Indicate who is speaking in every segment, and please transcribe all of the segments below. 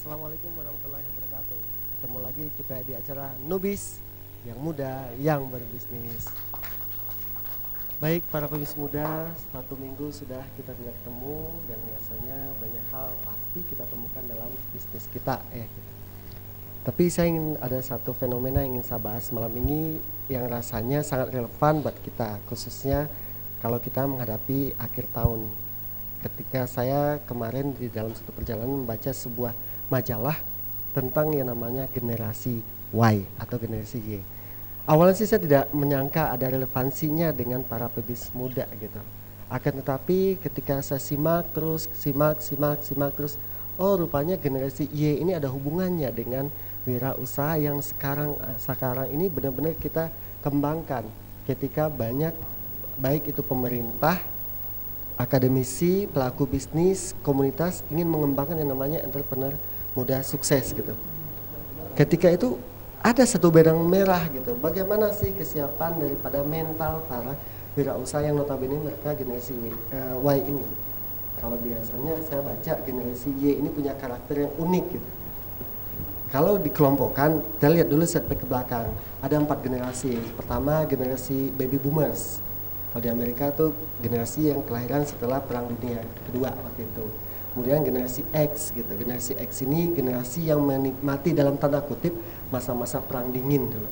Speaker 1: Assalamualaikum warahmatullahi wabarakatuh. Ketemu lagi kita di acara Nubis yang muda yang berbisnis. Baik para pebisnis muda, 1 minggu sudah kita tidak ketemu dan biasanya banyak hal pasti kita temukan dalam bisnis kita gitu. Tapi saya ingin ada satu fenomena yang ingin saya bahas malam ini yang rasanya sangat relevan buat kita, khususnya kalau kita menghadapi akhir tahun. Ketika saya kemarin di dalam satu perjalanan membaca sebuah majalah tentang yang namanya generasi Y atau generasi Y. Awalnya sih saya tidak menyangka ada relevansinya dengan para pebisnis muda gitu. Akan tetapi ketika saya simak terus, terus, oh rupanya generasi Y ini ada hubungannya dengan wirausaha yang sekarang ini benar-benar kita kembangkan. Ketika banyak baik itu pemerintah, akademisi, pelaku bisnis, komunitas ingin mengembangkan yang namanya entrepreneur muda sukses gitu. Ketika itu ada satu benang merah gitu. Bagaimana sih kesiapan daripada mental para wirausaha yang notabene mereka generasi Y ini. Kalau biasanya saya baca generasi Y ini punya karakter yang unik gitu. Kalau dikelompokkan, kita lihat dulu setback ke belakang. Ada 4 generasi. Pertama generasi baby boomers. Kalau di Amerika tuh generasi yang kelahiran setelah Perang Dunia Kedua waktu itu. Kemudian generasi X gitu. Generasi X ini generasi yang menikmati dalam tanda kutip masa-masa perang dingin dulu.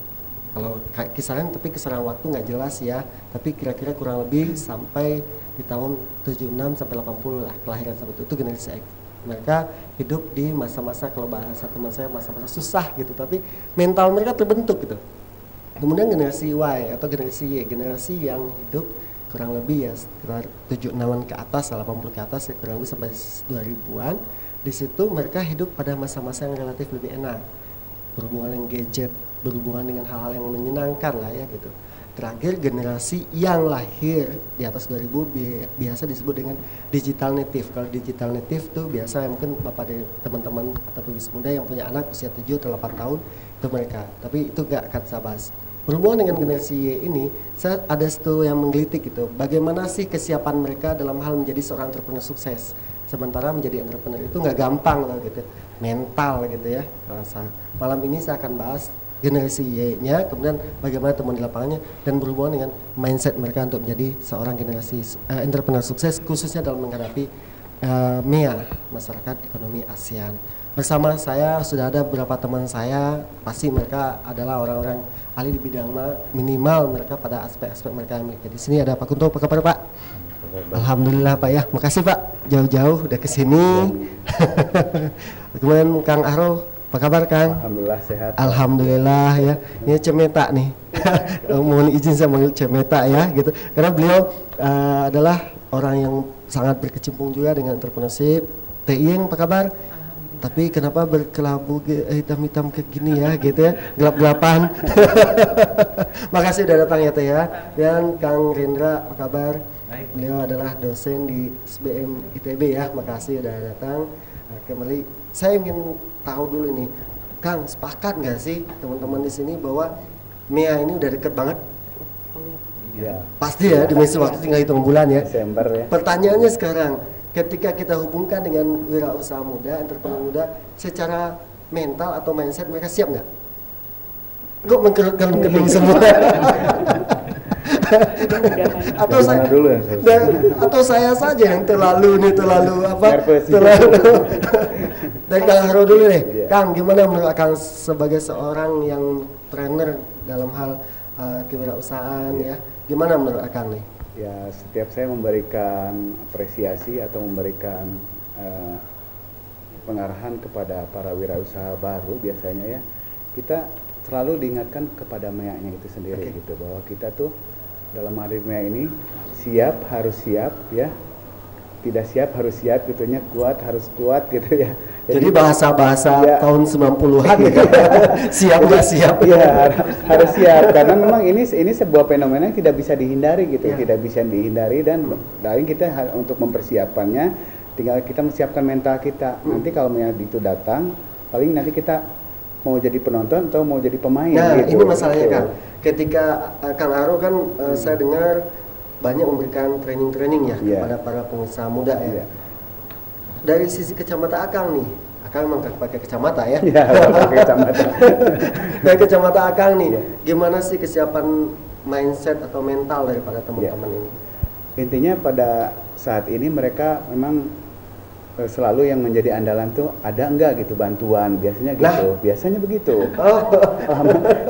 Speaker 1: Kalau kisaran, tapi kisaran waktu nggak jelas ya. Tapi kira-kira kurang lebih sampai di tahun 76 sampai 80 lah kelahiran sampai itu generasi X. Mereka hidup di masa-masa, kalau bahasa teman saya, masa-masa susah gitu. Tapi mental mereka terbentuk gitu. Kemudian generasi Y atau generasi Y, generasi yang hidup kurang lebih ya sekitar 76-an ke atas, 80 ke atas ya, kurang lebih sampai 2000-an. Di situ mereka hidup pada masa-masa yang relatif lebih enak, berhubungan dengan gadget, berhubungan dengan hal-hal yang menyenangkan lah ya gitu. Terakhir generasi yang lahir di atas 2000 biasa disebut dengan digital native. Kalau digital native tuh biasa mungkin bapak dari teman-teman atau pebisnis muda yang punya anak usia 7 atau 8 tahun itu mereka. Tapi itu gak akan saya bahas. Berhubungan dengan generasi Y ini, saya ada satu yang menggelitik gitu. Bagaimana sih kesiapan mereka dalam hal menjadi seorang entrepreneur sukses? Sementara menjadi entrepreneur itu nggak gampang loh gitu, mental gitu ya. Malam ini saya akan bahas generasi Y-nya, kemudian bagaimana teman di lapangannya, dan berhubungan dengan mindset mereka untuk menjadi seorang generasi entrepreneur sukses, khususnya dalam menghadapi MEA, Masyarakat Ekonomi ASEAN. Bersama saya sudah ada beberapa teman saya, pasti mereka adalah orang-orang ahli di bidangnya, minimal mereka pada aspek-aspek mereka yang miliki. Di sini ada Pak Kunto, apa kabar Pak? Alhamdulillah Pak ya, makasih Pak jauh-jauh udah kesini. Kemudian Kang Aro, apa kabar Kang?
Speaker 2: Alhamdulillah sehat.
Speaker 1: Alhamdulillah ya, ini Cemeta nih. Mohon izin saya manggil Cemeta ya gitu, karena beliau adalah orang yang sangat berkecimpung juga dengan entrepreneurship. Teh Iyeng, apa kabar? Tapi kenapa berkelabu hitam-hitam kayak gini ya gitu ya, gelap-gelapan. Makasih udah datang ya Teh ya. Dan Kang Rendra, apa kabar?
Speaker 3: Baik.
Speaker 1: Beliau adalah dosen di SBM ITB ya, makasih udah datang. Kembali saya ingin tahu dulu nih, Kang, sepakat nggak sih teman-teman di sini bahwa MEA ini udah deket banget?
Speaker 2: Ya.
Speaker 1: Pasti ya, di masa waktu tinggal hitung bulan ya.
Speaker 2: Desember ya.
Speaker 1: Pertanyaannya sekarang, ketika kita hubungkan dengan wirausaha muda, entrepreneur muda, secara mental atau mindset mereka siap nggak? Kok mengkerut-kerut semua? atau saya
Speaker 2: dulu ya,
Speaker 1: atau saya saja yang terlalu apa?
Speaker 2: Nervous.
Speaker 1: Terlalu. Dari Kang Haro dulu deh.
Speaker 2: Yeah.
Speaker 1: Kang, gimana menurut Kang sebagai seorang yang trainer dalam hal kewirausahaan ya? Gimana menurut Kang nih?
Speaker 2: Ya, setiap saya memberikan apresiasi atau memberikan pengarahan kepada para wirausaha baru, biasanya ya kita selalu diingatkan kepada MEA-nya itu sendiri. Gitu, bahwa kita tuh dalam hari MEA ini harus siap ya, tidak siap harus siap gitunya, kuat harus kuat gitu ya.
Speaker 1: Jadi bahasa-bahasa ya, tahun 90-an gitu. Siap nggak siap?
Speaker 2: Ya, harus siap, karena memang ini sebuah fenomena yang tidak bisa dihindari gitu, ya. Tidak bisa dihindari, dan dari kita untuk mempersiapkannya tinggal kita menyiapkan mental kita. Nanti kalau itu datang, paling nanti kita mau jadi penonton atau mau jadi pemain.
Speaker 1: Nah,
Speaker 2: gitu.
Speaker 1: ini masalahnya Kang. Ketika Kang Aro kan saya dengar banyak memberikan training ya kepada para pengusaha muda ya. Dari sisi kacamata Akang nih, Akang memang pakai kacamata ya.
Speaker 2: Ya, pakai kacamata.
Speaker 1: Dari kacamata Akang nih, gimana sih kesiapan mindset atau mental daripada teman-teman ini?
Speaker 2: Intinya pada saat ini mereka memang selalu yang menjadi andalan tuh ada enggak gitu bantuan, biasanya gitu. Biasanya begitu.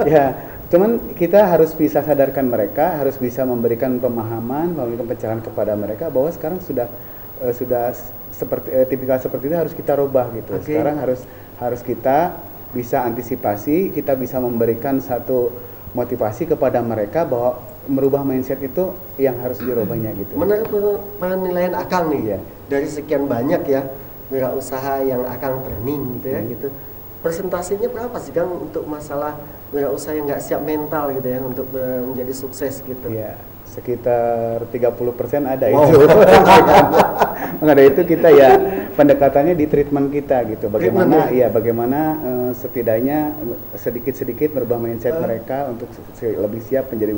Speaker 2: Ya, cuman kita harus bisa sadarkan mereka, harus bisa memberikan pemahaman, memberikan pencerahan kepada mereka bahwa sekarang sudah seperti tipikal seperti itu harus kita rubah gitu. Sekarang harus kita bisa antisipasi, kita bisa memberikan satu motivasi kepada mereka bahwa merubah mindset itu yang harus dirubahnya gitu.
Speaker 1: Menurut penilaian Akang nih, dari sekian banyak ya wirausaha yang Akang training gitu ya gitu, presentasinya berapa sih Kang untuk masalah wirausaha yang nggak siap mental gitu ya untuk menjadi sukses gitu?
Speaker 2: Ya, sekitar 30% ada itu. Maka itu kita ya pendekatannya di treatment kita gitu. Bagaimana setidaknya sedikit-sedikit merubah mindset mereka untuk lebih siap menjadi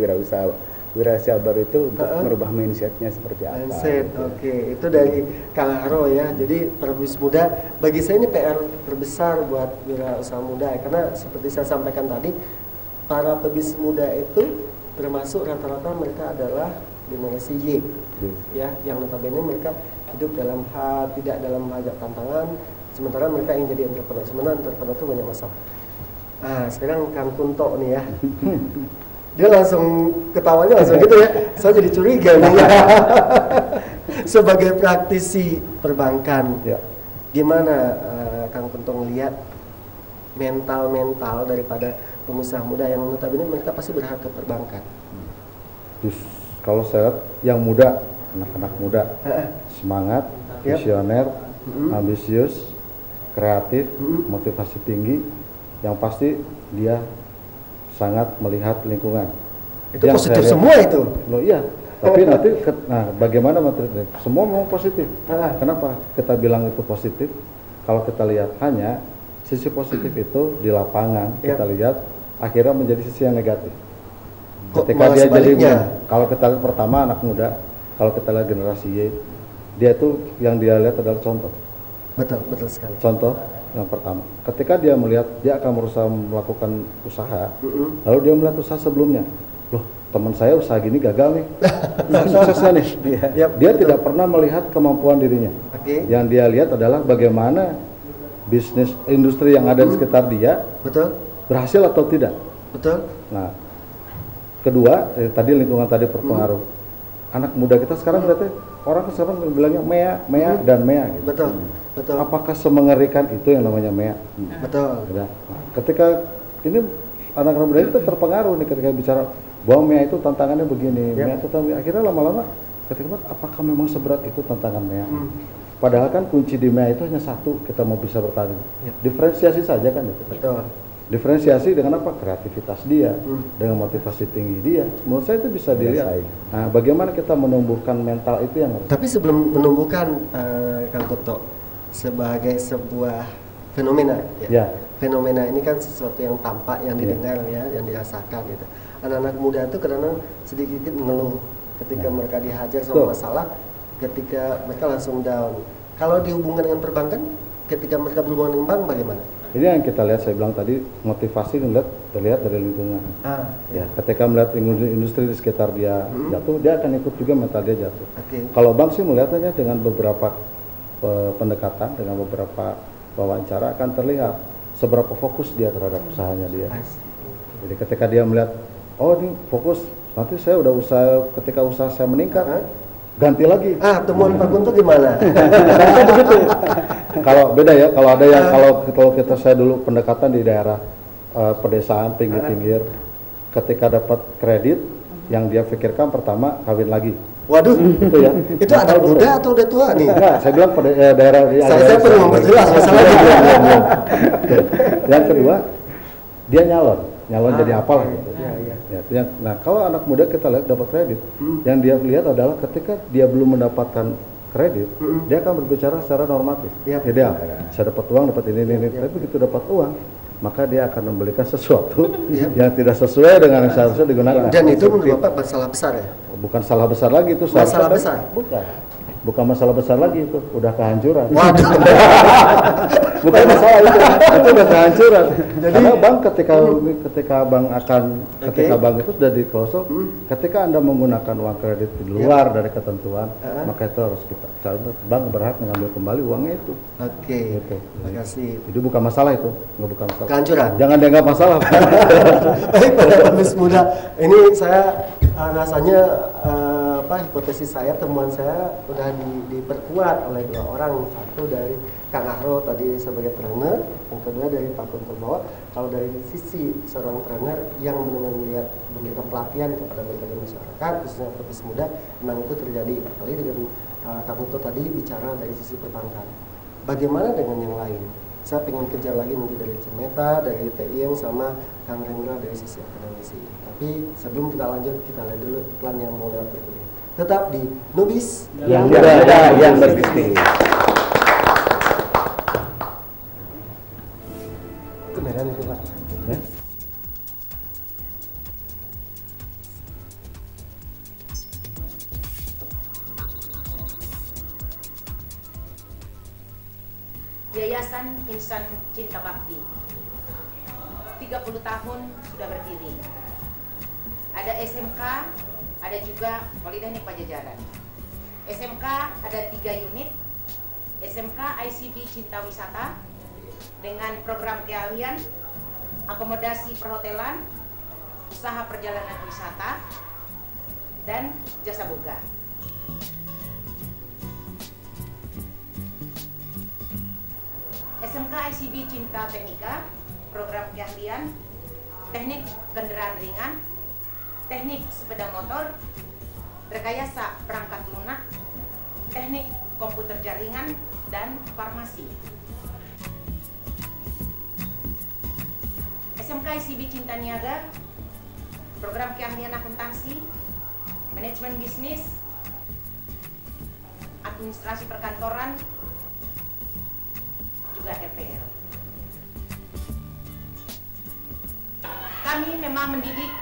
Speaker 2: wirausaha baru itu untuk merubah mindsetnya seperti apa.
Speaker 1: Mindset, oke. Itu dari Kang Haro ya. Jadi para pebisnis muda, bagi saya ini PR terbesar buat wirausaha muda karena seperti saya sampaikan tadi, para pebisnis muda itu termasuk rata-rata mereka adalah generasi Y, ya, yang notabene mereka hidup tidak dalam hajat tantangan, sementara mereka yang jadi entrepreneur. Sementara entrepreneur itu banyak masalah. Nah, sekarang Kang Kunto nih ya, dia langsung ketawanya langsung gitu ya, saya jadi curiga nih ya. Sebagai praktisi perbankan, gimana Kang Kunto ngelihat mental daripada pengusaha muda yang notabene mereka pasti berharap ke perbankan?
Speaker 3: Kalau saya lihat yang muda, anak-anak muda, semangat, visioner, ambisius, kreatif, motivasi tinggi, yang pasti dia sangat melihat lingkungan.
Speaker 1: Itu yang positif semua itu?
Speaker 3: Loh iya, tapi nanti, bagaimana materinya? Semua memang positif. Kenapa kita bilang itu positif? Kalau kita lihat hanya sisi positif itu di lapangan, kita lihat akhirnya menjadi sisi yang negatif. Ketika dia kalau kita lihat pertama anak muda, kalau kita lihat generasi Y, dia itu yang dia lihat adalah contoh.
Speaker 1: Betul sekali.
Speaker 3: Contoh yang pertama, ketika dia melihat dia akan berusaha melakukan usaha, lalu dia melihat usaha sebelumnya, loh teman saya usaha gini gagal nih, suksesnya nih. Dia tidak pernah melihat kemampuan dirinya. Yang dia lihat adalah bagaimana bisnis industri yang ada di sekitar dia berhasil atau tidak. Nah, kedua, tadi lingkungan tadi berpengaruh. Anak muda kita sekarang berarti orang sekarang bilangnya mea dan mea gitu. Betul. Apakah semengerikan itu yang namanya mea?
Speaker 1: Betul.
Speaker 3: Nah, ketika ini anak-anak muda itu terpengaruh nih ketika bicara bahwa mea itu tantangannya begini, mea itu akhirnya lama-lama ketika apakah memang seberat itu tantangan mea? Padahal kan kunci di mea itu hanya satu, kita mau bisa bertahan. Diferensiasi saja kan itu.
Speaker 1: Betul.
Speaker 3: Diferensiasi dengan apa? Kreativitas dia, dengan motivasi tinggi dia. Menurut saya itu bisa dilihat. Nah, bagaimana kita menumbuhkan mental itu yang harus.
Speaker 1: Tapi sebelum menumbuhkan Kang Kunto sebagai sebuah fenomena, fenomena ini kan sesuatu yang tampak, yang didengar ya, yang dirasakan gitu. Anak-anak muda itu kadang-kadang sedikit mengeluh ketika mereka dihajar sama masalah, ketika mereka langsung down. Kalau dihubungkan dengan perbankan, ketika mereka berhubungan dengan bank bagaimana?
Speaker 3: Ini yang kita lihat, saya bilang tadi, motivasi terlihat dari lingkungan. Ketika melihat industri di sekitar dia jatuh, dia akan ikut juga mental dia jatuh. Kalau bank sih melihatnya dengan beberapa pendekatan, dengan beberapa wawancara akan terlihat seberapa fokus dia terhadap usahanya dia. Jadi ketika dia melihat, oh ini fokus, nanti saya udah usaha, ketika usaha saya meningkat, ganti lagi.
Speaker 1: Temuan Pak Kunto gimana?
Speaker 3: Begitu. Kalau beda ya, kalau ada yang kalau saya dulu pendekatan di daerah pedesaan pinggir-pinggir, ketika dapat kredit, yang dia pikirkan pertama kawin lagi.
Speaker 1: Waduh, itu ya. Itu anak muda atau udah tua nih?
Speaker 3: Enggak, saya bilang daerah.
Speaker 1: Saya perlu memperjelas masalahnya.
Speaker 3: Yang kedua, dia nyalon jadi apalah gitu. Nah, kalau anak muda kita lihat dapat kredit, yang dia lihat adalah ketika dia belum mendapatkan kredit, dia akan berbicara secara normatif. Dia saya dapat uang, dapat ini. Tapi begitu dapat uang, maka dia akan membelikan sesuatu yang tidak sesuai dengan yang seharusnya digunakan.
Speaker 1: Dan itu menurut Bapak masalah besar ya?
Speaker 3: Bukan salah besar lagi, itu
Speaker 1: masalah besar.
Speaker 3: Bukan. bukan masalah besar lagi itu, udah kehancuran.
Speaker 1: Waduh.
Speaker 3: Bukan masalah itu udah kehancuran. Jadi karena bank ketika bank ketika bank itu sudah di close, ketika Anda menggunakan uang kredit di luar dari ketentuan, maka itu harus kita bank berhak mengambil kembali uangnya itu.
Speaker 1: Oke.
Speaker 3: Gitu.
Speaker 1: Terima kasih.
Speaker 3: Jadi bukan masalah itu, bukan masalah.
Speaker 1: Kehancuran.
Speaker 3: Jangan dianggap masalah.
Speaker 1: Baik, pada Pebis Muda, ini saya rasanya hipotesis saya, temuan saya udah diperkuat oleh dua orang. Satu dari Kang Ahro tadi sebagai trainer, yang kedua dari Pak Kunto bahwa kalau dari sisi seorang trainer yang benar-benar memberikan pelatihan kepada berbagai masyarakat, khususnya Pebis Muda, memang itu terjadi. Apalagi dengan Kang Kunto tadi bicara dari sisi perbankan. Bagaimana dengan yang lain? Saya pengen kejar lagi mungkin dari Cemeta, dari TIM, sama Kang Rendra dari sisi akademisi. Tapi sebelum kita lanjut, kita lihat dulu iklan yang mau lewat berikutnya. Tetap di Nubis
Speaker 2: yang muda yang berbisnis.
Speaker 1: Kemudian itu Pak.
Speaker 3: Ya.
Speaker 4: Yayasan Insan Cinta Bakti 30 tahun sudah berdiri. Ada SMK, ada juga Politeknik Pajajaran. SMK ada 3 unit, SMK ICB Cinta Wisata dengan program keahlian, akomodasi perhotelan, usaha perjalanan wisata, dan jasa boga. SMK ICB Cinta Teknika, program keahlian, teknik kendaraan ringan, teknik sepeda motor, rekayasa perangkat lunak, teknik komputer jaringan, dan farmasi. SMK ICB Cinta Niaga, program keahlian akuntansi, manajemen bisnis, administrasi perkantoran, juga RPL. Kami memang mendidik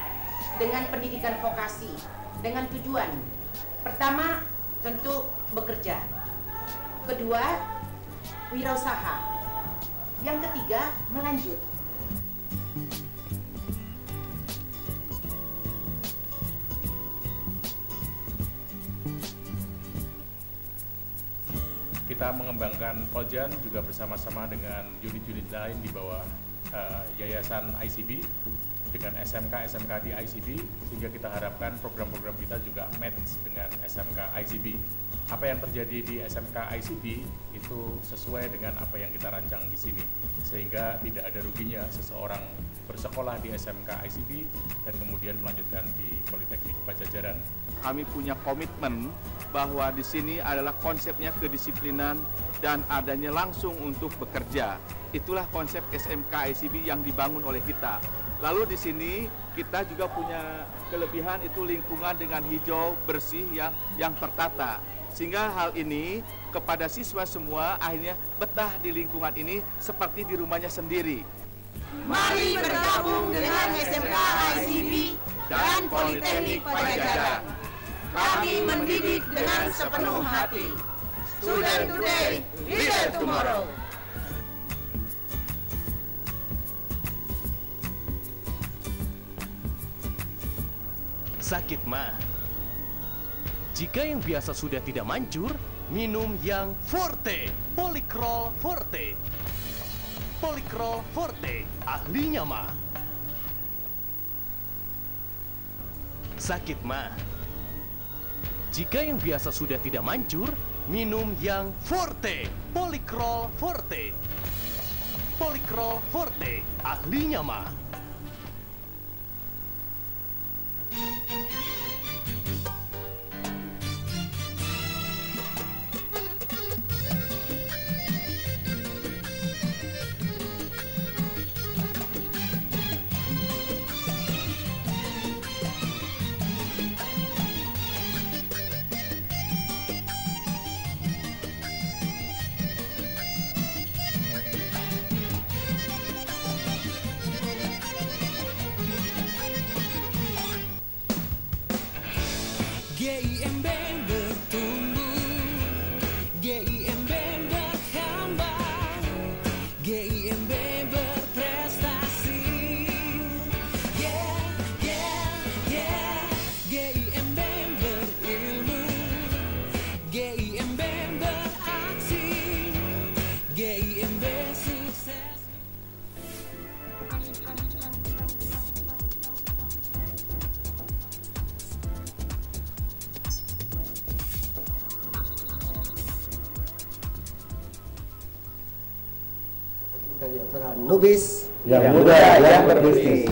Speaker 4: dengan pendidikan vokasi, dengan tujuan pertama tentu bekerja, kedua wirausaha, yang ketiga melanjut.
Speaker 5: Kita mengembangkan Poljan juga bersama-sama dengan unit-unit lain di bawah Yayasan ICB dengan SMK di ICB, sehingga kita harapkan program-program kita juga match dengan SMK ICB. Apa yang terjadi di SMK ICB itu sesuai dengan apa yang kita rancang di sini, sehingga tidak ada ruginya seseorang bersekolah di SMK ICB dan kemudian melanjutkan di Politeknik Pajajaran.
Speaker 6: Kami punya komitmen bahwa di sini adalah konsepnya kedisiplinan dan adanya langsung untuk bekerja. Itulah konsep SMK ICB yang dibangun oleh kita. Lalu di sini kita juga punya kelebihan itu lingkungan dengan hijau bersih yang tertata. Sehingga hal ini kepada siswa semua akhirnya betah di lingkungan ini seperti di rumahnya sendiri.
Speaker 4: Mari bergabung dengan SMK ICB
Speaker 6: dan Politeknik Pajajaran.
Speaker 4: Kami mendidik dengan sepenuh hati. Student today, leader tomorrow.
Speaker 7: Sakit mah. Jika yang biasa sudah tidak manjur, minum yang Forte, Polycrol Forte. Polycrol Forte, ahlinya mah. Sakit mah. Jika yang biasa sudah tidak manjur, minum yang Forte, Polycrol Forte. Polycrol Forte, ahlinya mah.
Speaker 8: GIMB bertumbuh
Speaker 1: kita di acara Nubis
Speaker 2: Yang muda yang berbisnis.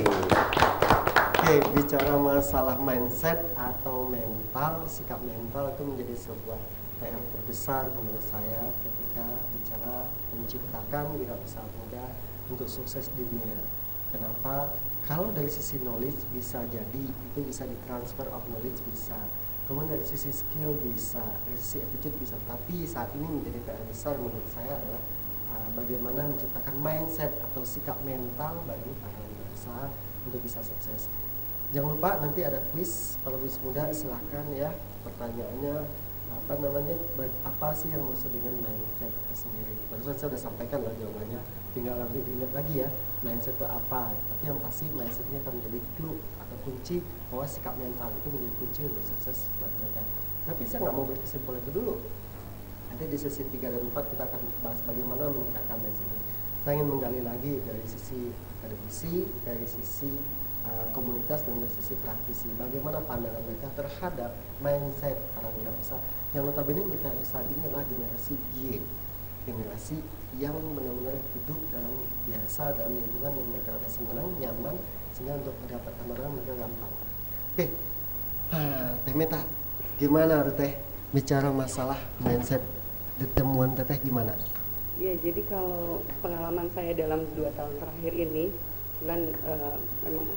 Speaker 1: Oke, bicara masalah mindset atau mental, sikap mental itu menjadi sebuah PR terbesar menurut saya ketika bicara menciptakan wirausaha muda untuk sukses di dunia. Kenapa? Kalau dari sisi knowledge bisa jadi itu bisa ditransfer of knowledge bisa. Kemudian dari sisi skill bisa, dari sisi attitude bisa. Tapi saat ini menjadi PR besar menurut saya adalah bagaimana menciptakan mindset atau sikap mental bagi para wirausaha untuk bisa sukses. Jangan lupa nanti ada quiz para pebisnis muda, silahkan ya pertanyaannya apa sih yang maksud dengan mindset itu sendiri. Barusan saya sudah sampaikan lah jawabannya, tinggal nanti diingat lagi ya mindset itu apa. Tapi yang pasti mindsetnya akan menjadi clue atau kunci bahwa sikap mental itu menjadi kunci untuk sukses buat mereka. Tapi saya nggak mau berkesimpulan itu dulu. Nanti di sesi 3 dan 4 kita akan bahas bagaimana meningkatkan mindset ini. Saya ingin menggali lagi dari sisi akademisi, dari sisi komunitas dan dari sisi praktisi. Bagaimana pandangan mereka terhadap mindset para wirausaha yang notabene mereka saat ini adalah generasi Y, generasi yang benar-benar hidup dalam biasa dalam lingkungan yang mereka ada senang, nyaman, sehingga untuk mendapatkan orang mereka gampang. Oke, Teh Meta, gimana Teh bicara masalah mindset di temuan Teteh gimana?
Speaker 8: Ya, jadi kalau pengalaman saya dalam 2 tahun terakhir ini, memang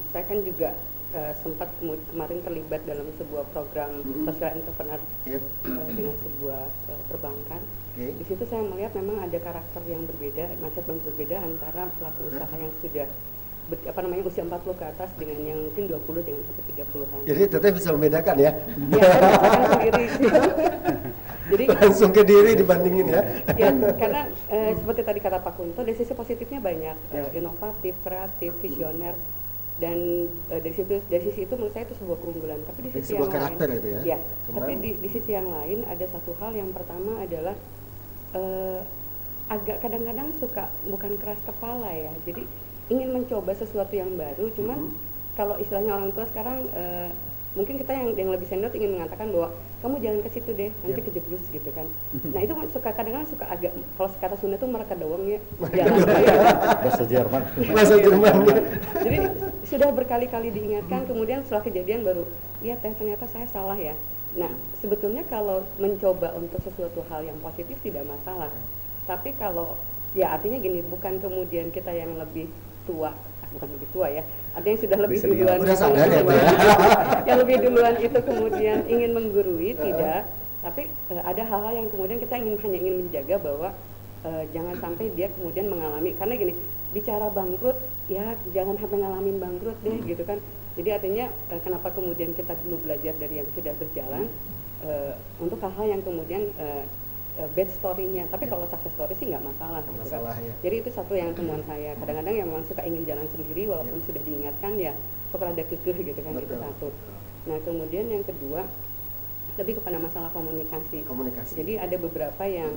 Speaker 8: saya kan juga sempat kemarin terlibat dalam sebuah program social entrepreneur dengan sebuah perbankan. Di situ saya melihat memang ada karakter yang berbeda, mindset yang berbeda antara pelaku usaha yang sudah usia 40 ke atas dengan yang mungkin 20 dengan sampai 30-an.
Speaker 1: Jadi Teteh bisa membedakan ya?
Speaker 8: Iya, saya sendiri. Jadi
Speaker 1: langsung ke diri dibandingin ya?
Speaker 8: Ya, karena seperti tadi kata Pak Kunto, dari sisi positifnya banyak, inovatif, kreatif, visioner, dan dari sisi itu menurut saya itu sebuah keunggulan. Tapi di sisi yang
Speaker 1: karakter
Speaker 8: lain,
Speaker 1: itu ya?
Speaker 8: Ya, tapi di sisi yang lain ada satu hal yang pertama adalah agak kadang-kadang suka bukan keras kepala ya. Jadi ingin mencoba sesuatu yang baru, cuman kalau istilahnya orang tua sekarang mungkin kita yang lebih senior ingin mengatakan bahwa kamu jalan ke situ deh, nanti kejeblus gitu kan. Nah itu kadang-kadang suka agak, kalau kata Sunda tuh mereka doang ya, jalan
Speaker 3: bahasa Jerman.
Speaker 1: Bahasa Jerman.
Speaker 8: Jadi sudah berkali-kali diingatkan, kemudian setelah kejadian baru, iya Teh ternyata saya salah ya. Nah sebetulnya kalau mencoba untuk sesuatu hal yang positif tidak masalah, tapi kalau ya artinya gini, bukan kemudian kita yang lebih tua, bukan lebih tua ya, ada yang sudah lebih duluan, yang lebih duluan itu kemudian ingin menggurui, tidak, tapi ada hal-hal yang kemudian kita hanya ingin menjaga bahwa jangan sampai dia kemudian mengalami, karena gini, bicara bangkrut ya jangan sampai ngalamin bangkrut deh gitu kan. Jadi artinya kenapa kemudian kita perlu belajar dari yang sudah berjalan untuk hal-hal yang kemudian bad story-nya, tapi kalau success story sih nggak masalah, gitu kan. Ya. Jadi itu satu yang temuan saya. Kadang-kadang yang memang suka ingin jalan sendiri, walaupun sudah diingatkan ya, suka ada kekeh gitu kan. Itu satu. Nah kemudian yang kedua, lebih kepada masalah komunikasi. Jadi ada beberapa yang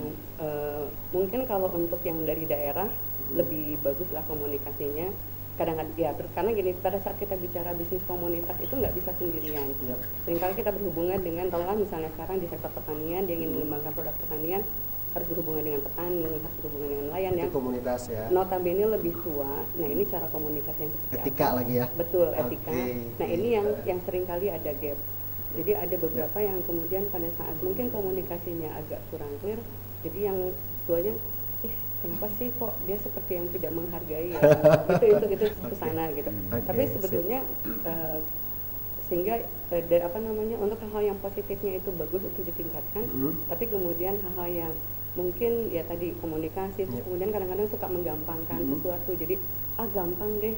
Speaker 8: mungkin kalau untuk yang dari daerah lebih bagus lah komunikasinya. Kadang-kadang ya, karena gini, pada saat kita bicara bisnis komunitas itu nggak bisa sendirian. Seringkali kita berhubungan dengan, kalau misalnya sekarang di sektor pertanian, dia ingin mengembangkan produk pertanian, harus berhubungan dengan petani, harus berhubungan dengan nelayan yang
Speaker 1: komunitas ya.
Speaker 8: Notabene lebih tua. Nah ini cara komunikasi yang seperti
Speaker 1: etika
Speaker 8: apa?
Speaker 1: Lagi ya.
Speaker 8: Betul, etika. Nah ini yang seringkali ada gap. Jadi ada beberapa yang kemudian pada saat mungkin komunikasinya agak kurang clear, jadi yang tuanya kenapa sih kok dia seperti yang tidak menghargai ya, itu kesana gitu. Tapi sebetulnya sehingga untuk hal-hal yang positifnya itu bagus untuk ditingkatkan, tapi kemudian hal-hal yang mungkin ya tadi komunikasi, kemudian kadang-kadang suka menggampangkan sesuatu, jadi gampang deh,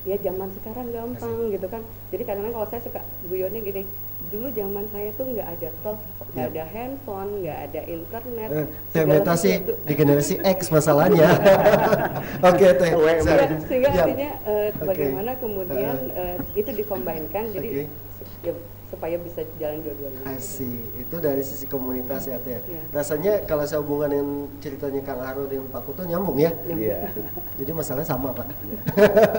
Speaker 8: ya zaman sekarang gampang gitu kan. Jadi kadang-kadang kalau saya suka guyonnya gini, dulu zaman saya tuh nggak ada telepon, nggak ada handphone, nggak ada internet.
Speaker 1: Meta sih di generasi X masalahnya. Oke, Teh.
Speaker 8: Sehingga artinya bagaimana kemudian itu dikombinkan, jadi ya, supaya bisa jalan dua-duanya.
Speaker 1: Itu dari sisi komunitas ya Teh. Rasanya kalau saya hubungan dengan ceritanya Kang Arul dengan Pak Kuto nyambung ya.
Speaker 2: Iya.
Speaker 1: Jadi masalahnya sama Pak.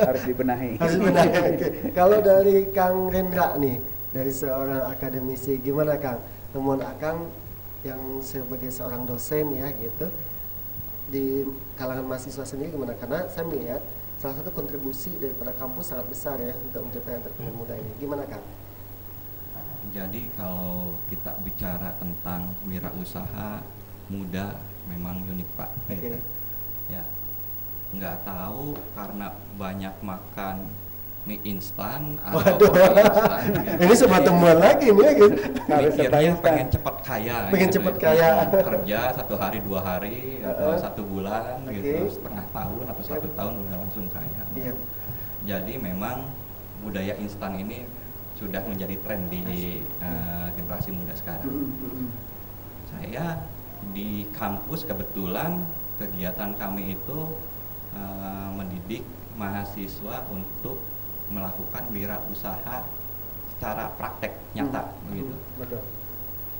Speaker 2: Harus dibenahi.
Speaker 1: Okay. Kalau dari Kang Rendra nih, dari seorang akademisi, gimana Kang? Temuan Akang yang sebagai seorang dosen ya gitu, di kalangan mahasiswa sendiri gimana? Karena saya melihat salah satu kontribusi daripada kampus sangat besar ya untuk menciptakan entrepreneur muda ini. Gimana Kang?
Speaker 9: Jadi kalau kita bicara tentang wirausaha muda memang unik Pak.
Speaker 1: Oke.
Speaker 9: Ya, nggak tahu karena banyak makan mie instan atau kopi instan.
Speaker 1: Ini sebuah temuan lagi nih gitu.
Speaker 9: Mikirnya pengen cepat kaya.
Speaker 1: Pengen
Speaker 9: gitu.
Speaker 1: cepat kaya.
Speaker 9: Kerja 1 hari 2 hari atau 1 bulan gitu, setengah tahun atau 1 tahun udah langsung kaya.
Speaker 1: Iya.
Speaker 9: Jadi memang budaya instan ini sudah menjadi tren di generasi muda sekarang. Saya di kampus kebetulan kegiatan kami itu mendidik mahasiswa untuk melakukan wirausaha secara praktek nyata begitu.
Speaker 1: Betul.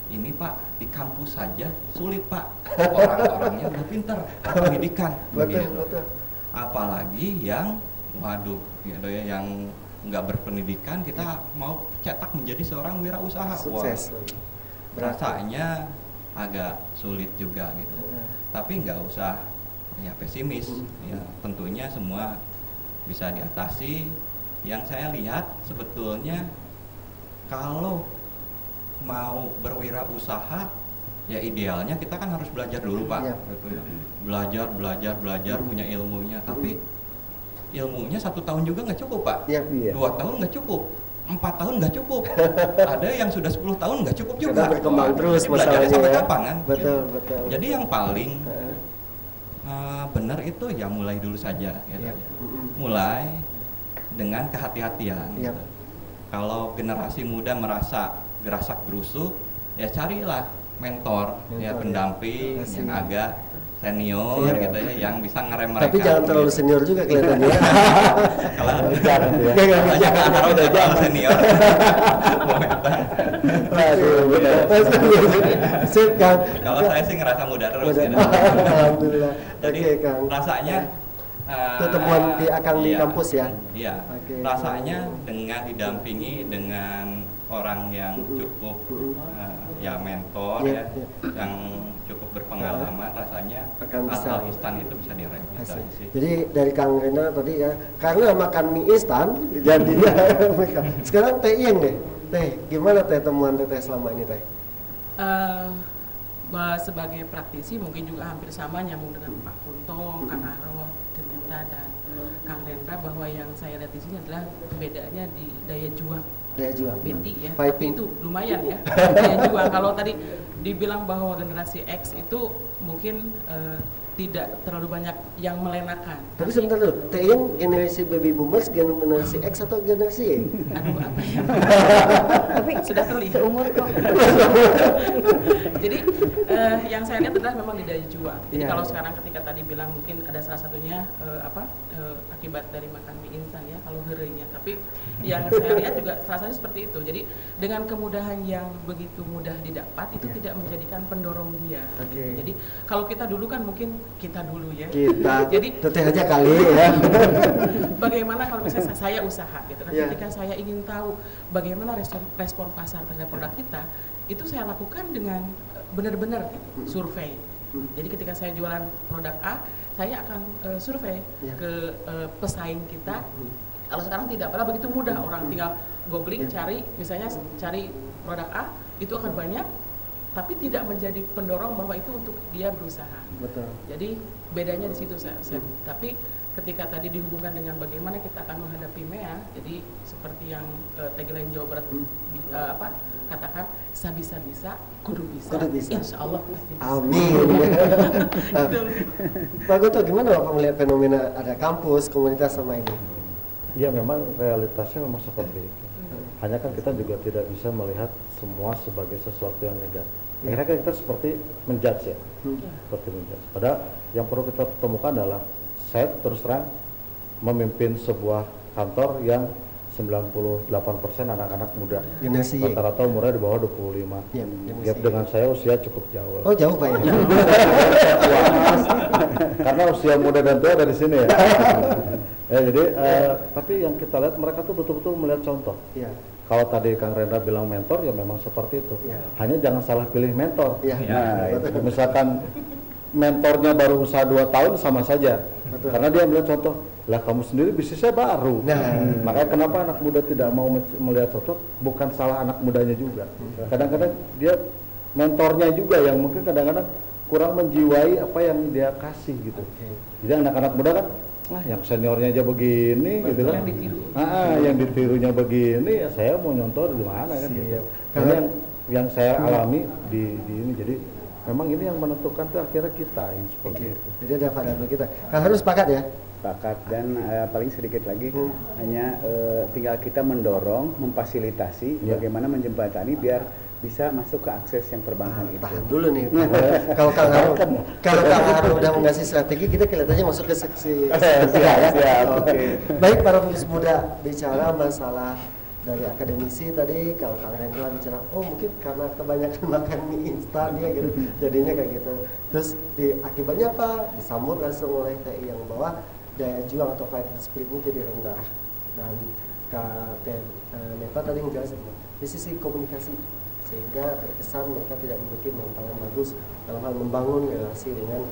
Speaker 9: Ini Pak di kampus saja sulit Pak, orang-orangnya udah pinter pendidikan begitu.
Speaker 1: Betul.
Speaker 9: Apalagi yang waduh gitu ya, yang nggak berpendidikan kita mau cetak menjadi seorang wirausaha.
Speaker 1: Sukses.
Speaker 9: Rasanya agak sulit juga gitu. Tapi nggak usah ya pesimis. Ya tentunya semua bisa diatasi. Yang saya lihat sebetulnya kalau mau berwirausaha ya idealnya kita kan harus belajar dulu Pak. Gitu ya. Belajar punya ilmunya. Tapi ilmunya 1 tahun juga nggak cukup Pak. 2 tahun nggak cukup. 4 tahun nggak cukup. Ada yang sudah 10 tahun nggak cukup juga.
Speaker 1: Kita berkembang terus
Speaker 9: belajarnya sampai kapan kan?
Speaker 1: Betul.
Speaker 9: Jadi yang paling benar itu ya mulai dulu saja gitu. Mulai dengan kehati-hatian. Gitu. Kalau generasi muda merasa gerasak gerusuk, ya carilah mentor ya pendamping yang agak senior gitu ya, yang bisa ngerem mereka.
Speaker 1: Tapi jangan terlalu senior juga kelihatannya.
Speaker 9: Kalau jangan terlalu senior.
Speaker 1: Sip Kang.
Speaker 9: Kalau saya sih ngerasa muda terus. Gitu.
Speaker 1: Alhamdulillah.
Speaker 9: Jadi rasanya
Speaker 1: temuan di Akang di kampus ya.
Speaker 9: Iya. Rasanya dengan didampingi dengan orang yang cukup ya mentor ya, yang cukup berpengalaman, rasanya hal-hal instan itu bisa direm.
Speaker 1: Jadi dari Kang Rena tadi ya, karena makan mie instan jadinya sekarang Teh Iyeng deh. Teh, gimana Teh temuan Teh selama ini Teh?
Speaker 10: Sebagai praktisi mungkin juga hampir sama, nyambung dengan Pak Kunto, Kang Aro, Dementa dan Kang Rendra, bahwa yang saya lihat di sini adalah bedanya di daya juang. Betty ya, tapi itu lumayan ya. Daya juang. Kalau tadi dibilang bahwa generasi X itu mungkin tidak terlalu banyak yang melenakan.
Speaker 1: Tapi sebentar dulu, Teh Iyeng generasi baby boomers, generasi X atau generasi Y?
Speaker 10: Aduh apa ya? Tapi sudah terlihat seumur kok. Jadi yang saya lihat adalah memang di daya juang. Jadi kalau sekarang ketika tadi bilang mungkin ada salah satunya akibat dari makan mie instan ya, kalau herenya. Tapi yang saya lihat juga salah satunya seperti itu. Jadi dengan kemudahan yang begitu mudah didapat itu tidak menjadikan pendorong dia. Jadi kalau kita dulu kan mungkin kita dulu ya. Jadi
Speaker 1: teteh aja kali ya.
Speaker 10: Bagaimana kalau misalnya saya usaha gitu kan, ketika saya ingin tahu bagaimana respon pasar terhadap produk kita, itu saya lakukan dengan benar-benar survei. Jadi ketika saya jualan produk A, saya akan survei ke pesaing kita. Kalau sekarang tidak, padahal begitu mudah, orang tinggal googling cari, misalnya cari produk A, itu akan banyak, tapi tidak menjadi pendorong bahwa itu untuk dia berusaha.
Speaker 1: Betul.
Speaker 10: Jadi bedanya di situ saya. Tapi ketika tadi dihubungkan dengan bagaimana kita akan menghadapi MEA, jadi seperti yang tagline Jawa Barat katakan, sabisa-bisa, kudu bisa. Insya Allah pasti bisa.
Speaker 1: Amin. Pak Gunto, gimana Bapak melihat fenomena ada kampus, komunitas sama ini?
Speaker 3: Ya memang realitasnya memang seperti itu. Hanya kan kita juga tidak bisa melihat semua sebagai sesuatu yang negatif. Akhirnya kan kita seperti menjudge ya, seperti menjudge. Padahal yang perlu kita temukan adalah saya terus terang memimpin sebuah kantor yang 98% anak-anak muda. Rata-rata umurnya di bawah 25. Gap dengan saya usia cukup jauh.
Speaker 1: Oh jauh Pak ya?
Speaker 3: Karena usia muda dan tua dari sini ya. Ya jadi tapi yang kita lihat mereka tuh betul-betul melihat contoh. Kalau tadi Kang Rendra bilang mentor, ya memang seperti itu. Hanya jangan salah pilih mentor. Nah, misalkan mentornya baru usaha 2 tahun sama saja.
Speaker 1: Betul.
Speaker 3: Karena dia melihat contoh, lah kamu sendiri bisnisnya baru. Makanya kenapa anak muda tidak mau melihat contoh, bukan salah anak mudanya juga. Kadang-kadang dia mentornya juga yang mungkin kadang-kadang kurang menjiwai apa yang dia kasih gitu. Jadi anak-anak muda kan, yang seniornya aja begini gitu kan.
Speaker 10: Yang ditiru.
Speaker 3: Yang ditirunya begini, ya saya mau nyontor di mana kan gitu. Karena yang saya alami di ini, jadi memang ini yang menentukan tuh akhirnya kita seperti itu.
Speaker 1: Jadi ada variabel kita. Kang Harun sepakat ya?
Speaker 2: Sepakat, dan paling sedikit lagi hanya tinggal kita mendorong, memfasilitasi bagaimana menjembatani biar bisa masuk ke akses yang perbankan itu.
Speaker 1: Tahan dulu nih. Kalau Kang Harun udah mengasih strategi, kita kelihatannya masuk ke seksi ya. Oke. Baik, para pemimpin muda, bicara masalah dari akademisi tadi, kalau Kang Hendra bicara, mungkin karena kebanyakan makan mie instan ya gitu, jadinya kayak gitu. Terus akibatnya apa? Disambut langsung oleh TI yang bawah, daya juang atau fighting spiritnya jadi rendah. Dan Kak Neta tadi menjelaskan di sisi komunikasi, sehingga terkesan mereka tidak memiliki mental yang bagus dalam hal membangun relasi dengan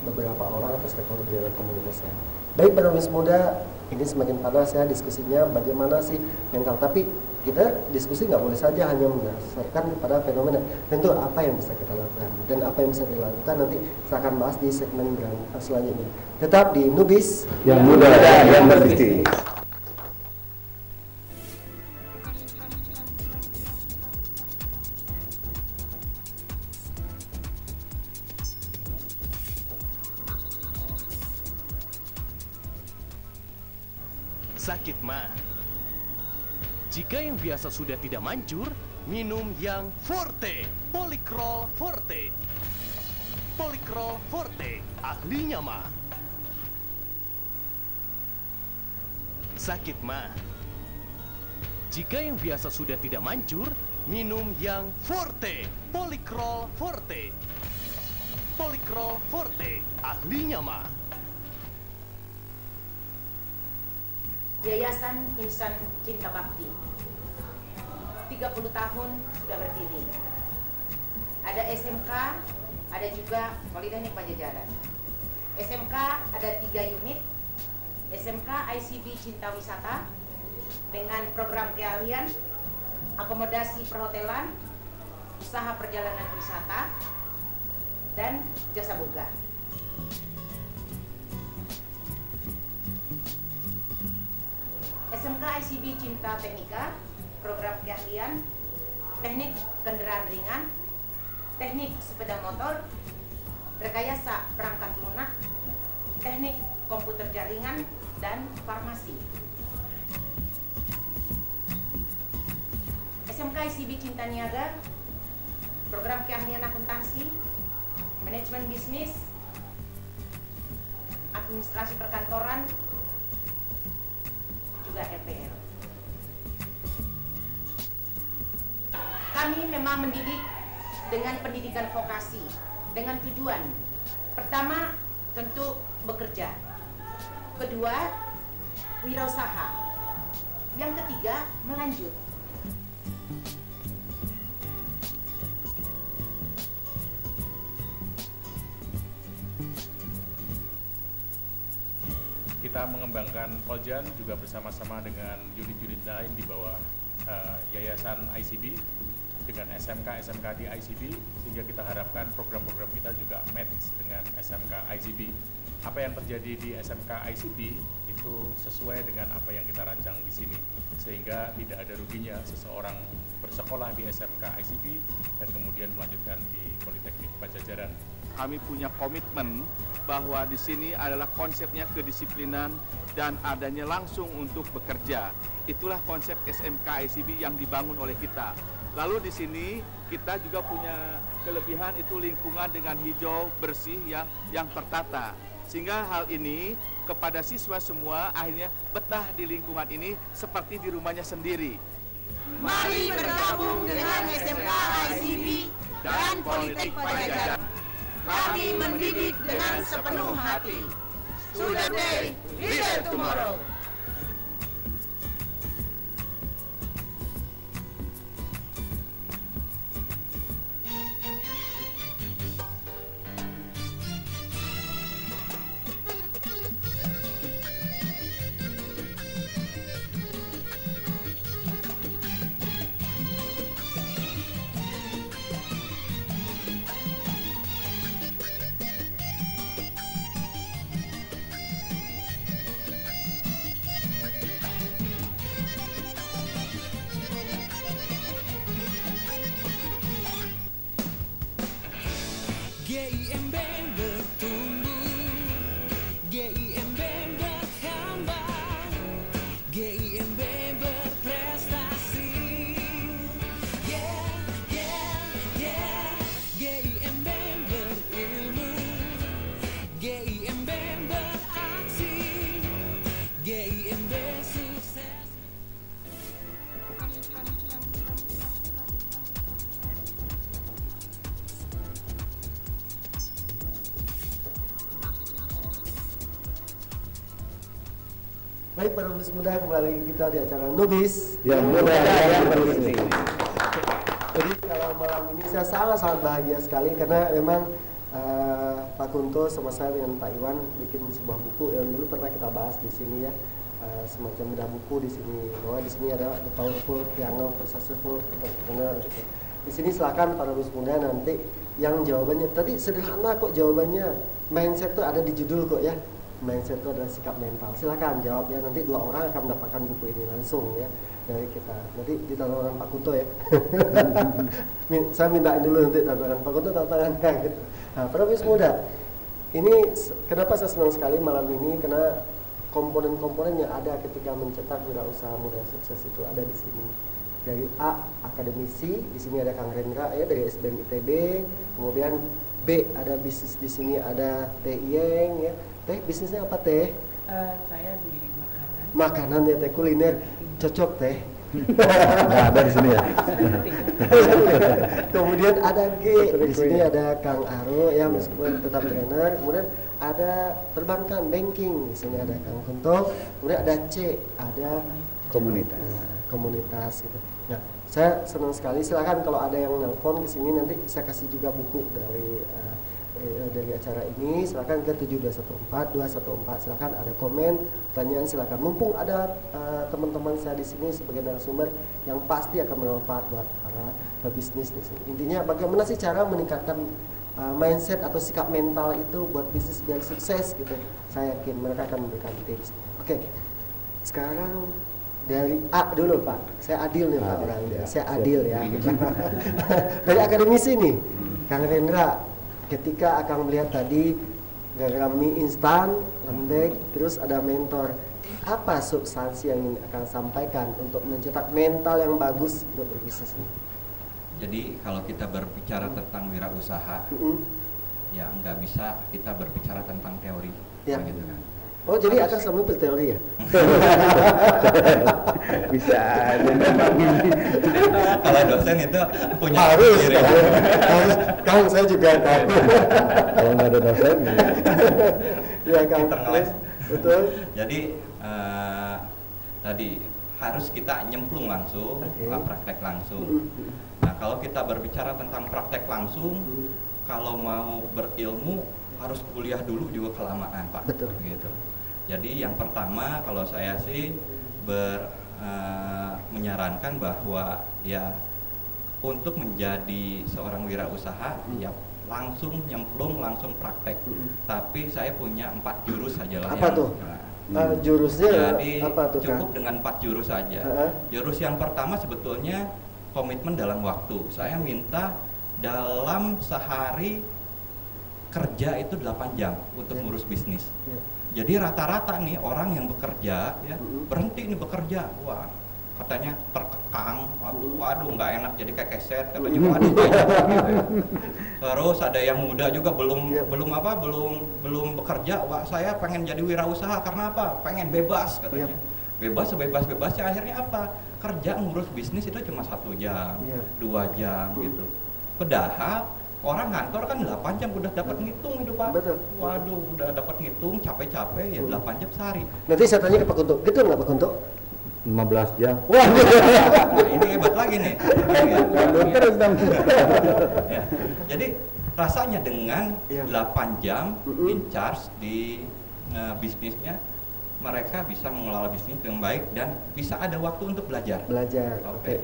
Speaker 1: beberapa orang atau stakeholder di dalam komunitasnya. Baik, para pemimpin muda, ini semakin panas ya diskusinya, bagaimana sih mental. Tapi kita diskusi nggak boleh saja hanya berdasarkan kepada fenomena. Tentu apa yang bisa kita lakukan dan apa yang bisa dilakukan nanti saya akan bahas di segmen selanjutnya. Tetap di Nubis
Speaker 2: yang muda yang berbisnis.
Speaker 7: Sakit mah. Jika yang biasa sudah tidak manjur, minum yang Forte, Polycrol Forte. Polycrol Forte, ahlinya mah. Sakit mah. Jika yang biasa sudah tidak manjur, minum yang Forte, Polycrol Forte. Polycrol Forte, ahlinya mah.
Speaker 4: Yayasan Insan Cinta Bakti 30 tahun sudah berdiri. Ada SMK, ada juga Politeknik Pajajaran. SMK ada 3 unit. SMK ICB Cinta Wisata dengan program keahlian, akomodasi perhotelan, usaha perjalanan wisata, dan jasa boga. SMK ICB Cinta Teknika, program keahlian, teknik kendaraan ringan, teknik sepeda motor, rekayasa perangkat lunak, teknik komputer jaringan, dan farmasi. SMK ICB Cinta Niaga, program keahlian akuntansi, manajemen bisnis, administrasi perkantoran, juga RPL. Kami memang mendidik dengan pendidikan vokasi dengan tujuan pertama tentu bekerja, kedua wirausaha, yang ketiga melanjut.
Speaker 5: Kita mengembangkan Poljan juga bersama-sama dengan unit-unit lain di bawah Yayasan ICB dengan SMK di ICB, sehingga kita harapkan program-program kita juga match dengan SMK ICB. Apa yang terjadi di SMK ICB itu sesuai dengan apa yang kita rancang di sini, sehingga tidak ada ruginya seseorang bersekolah di SMK ICB dan kemudian melanjutkan di Politeknik Pajajaran.
Speaker 6: Kami punya komitmen bahwa di sini adalah konsepnya kedisiplinan dan adanya langsung untuk bekerja. Itulah konsep SMK ICB yang dibangun oleh kita. Lalu di sini kita juga punya kelebihan, itu lingkungan dengan hijau bersih yang tertata. Sehingga hal ini kepada siswa semua akhirnya betah di lingkungan ini seperti di rumahnya sendiri.
Speaker 11: Mari bergabung dengan SMK ICB dan Politeknik Pajajaran. Kami mendidik dengan sepenuh hati. Student Day, Leader Tomorrow.
Speaker 1: Baik para pebisnis muda, kembali lagi kita di acara Nubis
Speaker 3: Yang Muda Yang Berbisnis.
Speaker 1: Jadi kalau malam ini saya sangat-sangat bahagia sekali karena memang Pak Kunto sama saya dengan Pak Iwan bikin sebuah buku yang dulu pernah kita bahas di sini ya, semacam bedah buku di sini, bahwa di sini ada The Powerful, Triangle, Successful, Entrepreneur gitu. Di sini silakan para pebisnis muda nanti yang jawabannya tadi sederhana kok jawabannya, mindset tuh ada di judul kok ya. Mindset itu adalah sikap mental. Silakan jawab ya, nanti 2 orang akan mendapatkan buku ini langsung ya dari kita. Nanti di tangan Pak Kunto ya. Saya mintain dulu nanti tantangan Pak Kunto, tantangannya gitu. Nah, para pebisnis muda, ini kenapa saya senang sekali malam ini, karena komponen-komponen yang ada ketika mencetak wirausaha muda sukses itu ada di sini. Dari A, akademisi, di sini ada Kang Rendra ya dari SBM ITB, kemudian B, ada bisnis di sini ada Teh Iyeng ya. Teh, bisnisnya apa Teh?
Speaker 10: Saya di makanan.
Speaker 1: Makanan ya Teh, kuliner. Cocok Teh.
Speaker 3: Nggak ada di sini ya.
Speaker 1: Kemudian ada G, di sini ada Kang Aro ya, meskipun tetap trainer. Kemudian ada perbankan, banking, di sini ada Kang Kunto. Kemudian ada C, ada komunitas gitu. Nah, saya senang sekali. Silakan kalau ada yang nelpon ke sini nanti saya kasih juga buku dari acara ini. Silakan ke 7214 silakan ada komen, pertanyaan silakan. Mumpung ada teman-teman saya di sini sebagai narasumber yang pasti akan bermanfaat buat para pebisnis di sini. Intinya bagaimana sih cara meningkatkan mindset atau sikap mental itu buat bisnis biar sukses gitu. Saya yakin mereka akan memberikan tips. Oke. Sekarang dari A dulu Pak, saya Adil nih Pak orangnya, saya Adil ya. Dari akademisi nih, Kang Rendra, ketika akan melihat tadi gara-gara mie instan, lembek, terus ada mentor, apa substansi yang ingin akan sampaikan untuk mencetak mental yang bagus untuk berbisnis ini?
Speaker 9: Jadi kalau kita berbicara tentang wirausaha, ya nggak bisa kita berbicara tentang teori, gitu kan.
Speaker 1: Oh jadi akan selalu berteori ya?
Speaker 2: Bisa aja.
Speaker 9: Kalau dosen itu punya
Speaker 1: harus, Kang saya juga tahu.
Speaker 3: Kalau nggak ada dosen,
Speaker 1: ya Kang. Betul.
Speaker 9: Jadi tadi harus kita nyemplung langsung, praktek langsung. Nah kalau kita berbicara tentang praktek langsung, kalau mau berilmu harus kuliah dulu juga kelamaan Pak.
Speaker 1: Betul.
Speaker 9: Gitu. Jadi yang pertama kalau saya sih menyarankan bahwa ya untuk menjadi seorang wirausaha ya langsung nyemplung, langsung praktek. Tapi saya punya 4 jurus saja lah.
Speaker 1: Apa tuh? Jurusnya
Speaker 9: jadi
Speaker 1: apa tuh?
Speaker 9: Cukup dengan 4 jurus saja. Jurus yang pertama sebetulnya komitmen dalam waktu. Saya minta dalam sehari kerja itu 8 jam untuk ngurus bisnis. Jadi rata-rata nih orang yang bekerja ya berhenti nih bekerja, wah katanya terkekang, waduh nggak enak jadi kayak keset katanya, waduh banyak gitu ya. Terus ada yang muda juga belum bekerja, wah saya pengen jadi wirausaha karena apa? Pengen bebas katanya. Bebas sebebas-bebasnya, akhirnya apa? Kerja ngurus bisnis itu cuma 1 jam, 2 jam gitu. Padahal orang kantor kan 8 jam udah dapat ngitung itu Pak.
Speaker 1: Betul.
Speaker 9: Waduh, udah dapat ngitung capek-capek ya 8 jam sehari.
Speaker 1: Nanti saya tanya ke Pak Kunto, gitu nggak Pak Kunto?
Speaker 3: 15 jam.
Speaker 1: Wah,
Speaker 9: nah, ini hebat lagi nih.
Speaker 2: Terus dong.
Speaker 9: Ya. Jadi rasanya dengan 8 jam in charge di bisnisnya, mereka bisa mengelola bisnis dengan baik dan bisa ada waktu untuk belajar.
Speaker 1: Oke.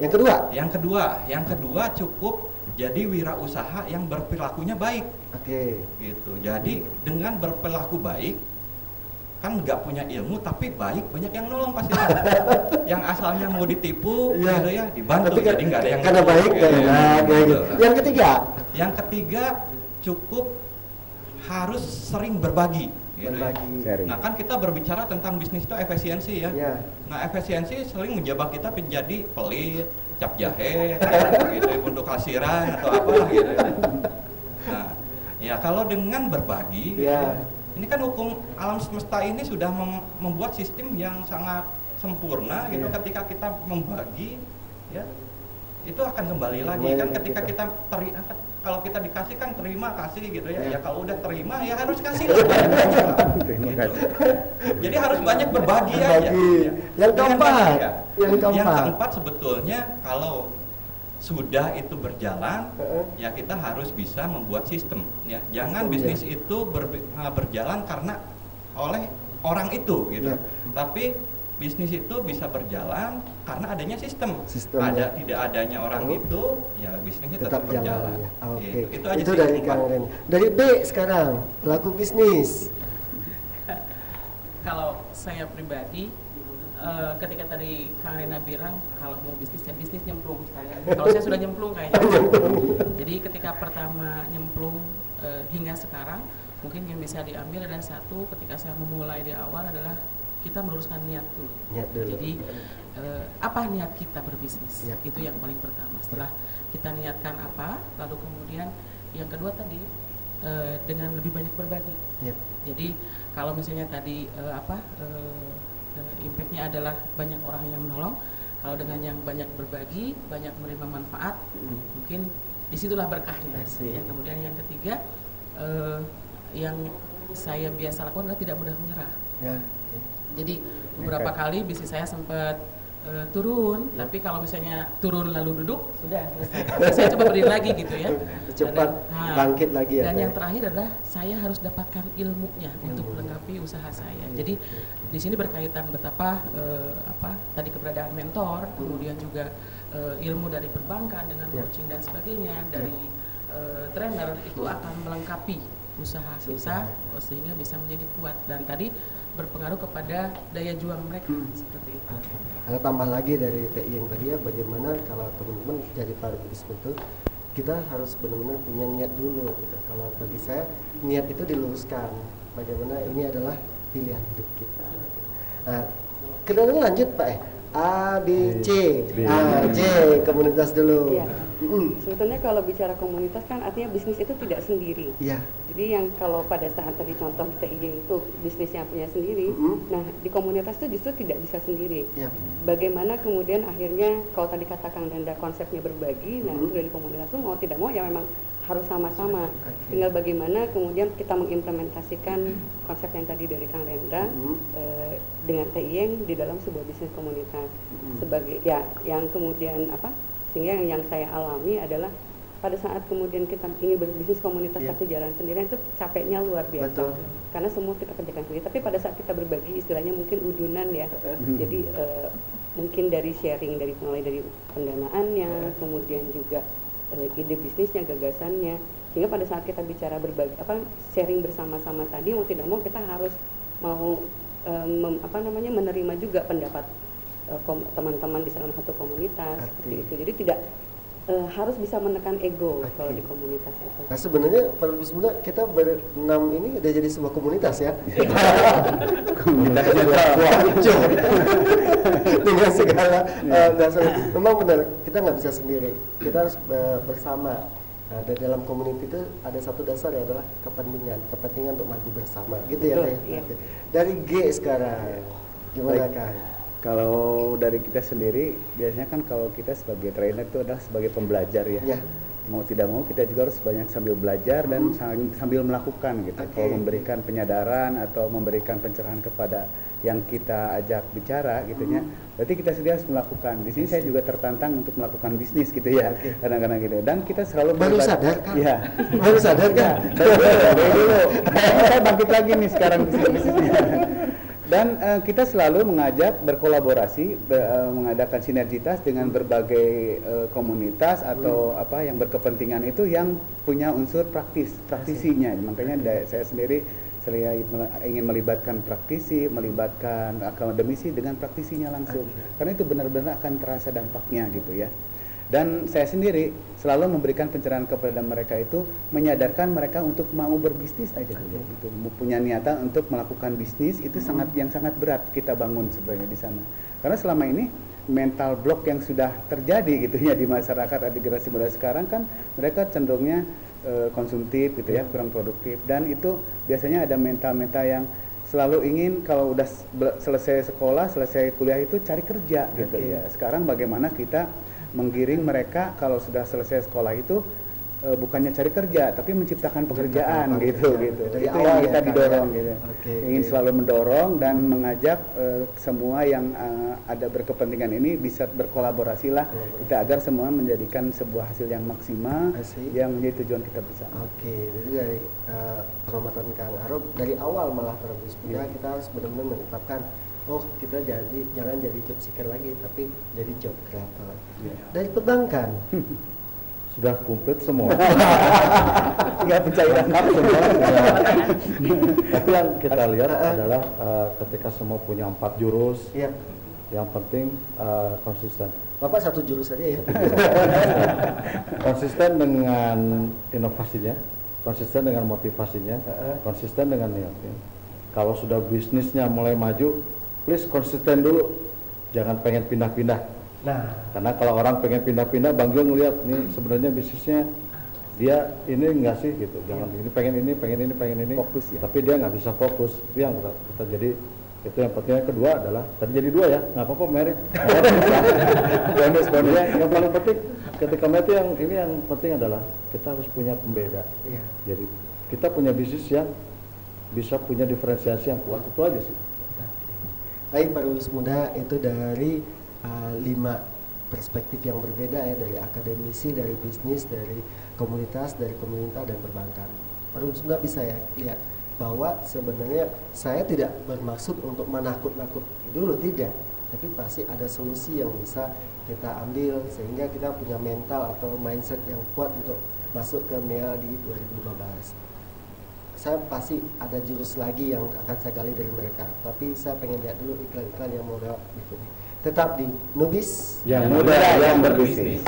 Speaker 1: Yang kedua cukup jadi wirausaha yang berperilakunya baik. Gitu. Jadi dengan berperilaku baik, kan nggak punya ilmu tapi baik, banyak yang nolong pasti. Yang asalnya mau ditipu, gitu ya, dibantu. Jadi nggak ada yang karena
Speaker 9: nolong,
Speaker 1: baik gitu. Yang
Speaker 9: ketiga cukup harus sering berbagi. Gitu ya. Nah kan kita berbicara tentang bisnis itu efisiensi ya. Nah efisiensi sering menjebak kita menjadi pelit, cap jahe, gitu, untuk kasiran atau apa gitu. Nah, ya kalau dengan berbagi, ini kan hukum alam semesta ini sudah membuat sistem yang sangat sempurna gitu. Ketika kita membagi, ya itu akan kembali lagi kan. Ketika kita kalau kita dikasih kan terima kasih gitu ya. Ya kalau udah terima ya harus kasih lah banyak-banyak.
Speaker 2: Terima kasih.
Speaker 9: Jadi harus banyak berbagi aja. Ya.
Speaker 1: Yang keempat,
Speaker 9: Yang keempat sebetulnya kalau sudah itu berjalan, ya kita harus bisa membuat sistem. Ya, jangan bisnis itu berjalan karena oleh orang itu gitu. Tapi bisnis itu bisa berjalan karena adanya sistem. Tidak adanya orang itu, ya bisnisnya tetap berjalan.
Speaker 1: Ya.
Speaker 9: Gitu. Itu aja
Speaker 1: itu
Speaker 9: sih
Speaker 1: dari Kang Ren. Dari B sekarang, pelaku bisnis.
Speaker 10: Kalau saya pribadi, ketika tadi Kang Rena bilang kalau mau bisnis ya bisnis nyemplung saya. Kalau saya sudah nyemplung kayaknya. Jadi ketika pertama nyemplung hingga sekarang, mungkin yang bisa diambil adalah satu, ketika saya memulai di awal adalah kita meluruskan niat dulu. Jadi apa niat kita berbisnis? Itu yang paling pertama. Setelah kita niatkan apa, lalu kemudian yang kedua tadi dengan lebih banyak berbagi. Jadi kalau misalnya tadi impactnya adalah banyak orang yang menolong. Kalau dengan yang banyak berbagi, banyak menerima manfaat, mungkin disitulah berkahnya. Ya, kemudian yang ketiga, yang saya biasa lakukan adalah tidak mudah menyerah. Jadi beberapa kali bisnis saya sempat turun, tapi kalau misalnya turun lalu duduk, sudah selesai. Saya coba berdiri lagi gitu ya.
Speaker 1: Cepat bangkit lagi ya.
Speaker 10: Dan yang terakhir adalah saya harus dapatkan ilmunya untuk melengkapi usaha saya. Jadi di sini berkaitan betapa tadi keberadaan mentor, kemudian juga ilmu dari perbankan dengan coaching dan sebagainya, dari trainer itu akan melengkapi usaha kita sehingga bisa menjadi kuat, dan tadi berpengaruh kepada daya juang mereka seperti itu.
Speaker 1: Ada tambah lagi dari TI yang tadi ya, bagaimana kalau teman-teman jadi para bisnis itu kita harus benar-benar punya niat dulu gitu. Kalau bagi saya niat itu diluruskan, bagaimana ini adalah pilihan hidup kita. Nah, kemudian lanjut Pak A, B, C. J, komunitas dulu.
Speaker 8: Ya. Sebetulnya kalau bicara komunitas kan artinya bisnis itu tidak sendiri. Jadi yang kalau pada saat tadi contoh TI itu bisnisnya punya sendiri, nah di komunitas itu justru tidak bisa sendiri. Bagaimana kemudian akhirnya kalau tadi katakan Danda konsepnya berbagi, nah itu dari komunitas itu mau tidak mau ya memang harus sama-sama. Tinggal bagaimana kemudian kita mengimplementasikan konsep yang tadi dari Kang Rendra dengan TI di dalam sebuah bisnis komunitas. Sebagai ya yang kemudian sehingga yang saya alami adalah pada saat kemudian kita ingin berbisnis komunitas satu jalan sendirian itu capeknya luar biasa. Karena semua kita kerjakan sendiri. Tapi pada saat kita berbagi istilahnya mungkin udunan ya. Jadi mungkin dari sharing mulai dari pendanaannya, kemudian juga ide bisnisnya, gagasannya, sehingga pada saat kita bicara berbagi sharing bersama-sama tadi mau tidak mau kita harus mau menerima juga pendapat teman-teman di salah satu komunitas seperti itu. Jadi tidak harus bisa menekan ego kalau di komunitas itu.
Speaker 1: Nah sebenarnya para bisnis kita berenam ini udah jadi sebuah komunitas ya. Komunitasnya wajar dengan segala dasar. Memang benar kita nggak bisa sendiri. Kita harus bersama. Nah, dalam komunitas itu ada satu dasar ya adalah kepentingan untuk maju bersama, gitu ya. Dari G sekarang, gimana Kang?
Speaker 2: Kalau dari kita sendiri, biasanya kan kalau kita sebagai trainer itu adalah sebagai pembelajar ya. Mau tidak mau kita juga harus banyak sambil belajar dan sambil melakukan gitu. Kalau memberikan penyadaran atau memberikan pencerahan kepada yang kita ajak bicara gitu ya, berarti kita sendiri harus melakukan. Di sini saya juga tertantang untuk melakukan bisnis gitu ya, kadang-kadang gitu. Dan kita selalu
Speaker 1: baru sadar kan?
Speaker 2: Iya.
Speaker 1: Baru sadar kan?
Speaker 2: Dulu. Saya bangkit lagi nih sekarang bisnisnya. Dan kita selalu mengajak berkolaborasi, mengadakan sinergitas dengan berbagai komunitas atau yang berkepentingan itu yang punya unsur praktisinya. Makanya saya sendiri ingin melibatkan praktisi, melibatkan akademisi dengan praktisinya langsung. Karena itu benar-benar akan terasa dampaknya gitu ya. Dan saya sendiri selalu memberikan pencerahan kepada mereka itu, menyadarkan mereka untuk mau berbisnis aja dulu gitu. Punya niatan untuk melakukan bisnis itu yang sangat berat kita bangun sebenarnya di sana. Karena selama ini mental block yang sudah terjadi gitu ya di masyarakat, di generasi muda sekarang kan mereka cenderungnya konsumtif gitu ya, kurang produktif, dan itu biasanya ada mental-mental yang selalu ingin kalau udah selesai sekolah, selesai kuliah itu cari kerja gitu ya. Sekarang bagaimana kita menggiring mereka kalau sudah selesai sekolah itu bukannya cari kerja tapi menciptakan pekerjaan gitu.
Speaker 1: Dari
Speaker 2: Itu
Speaker 1: awal
Speaker 2: yang kita
Speaker 1: ya, Kak,
Speaker 2: didorong
Speaker 1: ya.
Speaker 2: gitu.
Speaker 1: Oke,
Speaker 2: Ingin
Speaker 1: oke.
Speaker 2: selalu mendorong dan mengajak semua yang ada berkepentingan ini bisa berkolaborasi lah kita agar semua menjadikan sebuah hasil yang maksimal yang menjadi tujuan kita bersama.
Speaker 1: Oke, jadi dari pengamatan Kang Arob dari awal malah para muda kita harus benar-benar menetapkan kita jangan jadi job seeker lagi tapi jadi job creator. Dari perbankan
Speaker 3: sudah komplit semua.
Speaker 2: Tinggal pencairan
Speaker 3: semua. Tapi yang kita lihat adalah ketika semua punya 4 jurus, yang penting konsisten.
Speaker 1: Bapak 1 jurus saja ya.
Speaker 3: Konsisten dengan inovasinya, konsisten dengan motivasinya, konsisten dengan niatnya. Kalau sudah bisnisnya mulai maju, please konsisten dulu, jangan pengen pindah-pindah.
Speaker 1: Nah,
Speaker 3: karena kalau orang pengen pindah-pindah, Bang Jo ngelihat nih sebenarnya bisnisnya dia ini enggak sih gitu, jangan ini pengen ini
Speaker 2: fokus ya.
Speaker 3: Tapi dia nggak bisa fokus, itu yang kita jadi itu yang penting. Yang kedua adalah tadi jadi 2 ya, nggak apa-apa merit. bonus yang paling penting ketika merit yang penting adalah kita harus punya pembeda. Jadi kita punya bisnis yang bisa punya diferensiasi yang kuat, itu aja sih.
Speaker 1: Baik, para muda, itu dari 5 perspektif yang berbeda ya, dari akademisi, dari bisnis, dari komunitas, dari pemerintah dan perbankan. Para muda bisa ya lihat bahwa sebenarnya saya tidak bermaksud untuk menakut-nakuti dulu, tidak, tapi pasti ada solusi yang bisa kita ambil sehingga kita punya mental atau mindset yang kuat untuk masuk ke MEA di 2015. Saya pasti ada jurus lagi yang akan saya gali dari mereka, tapi saya pengen lihat dulu iklan-iklan yang mau lewat berikutnya. Tetap di Nubis
Speaker 2: yang muda yang berbisnis.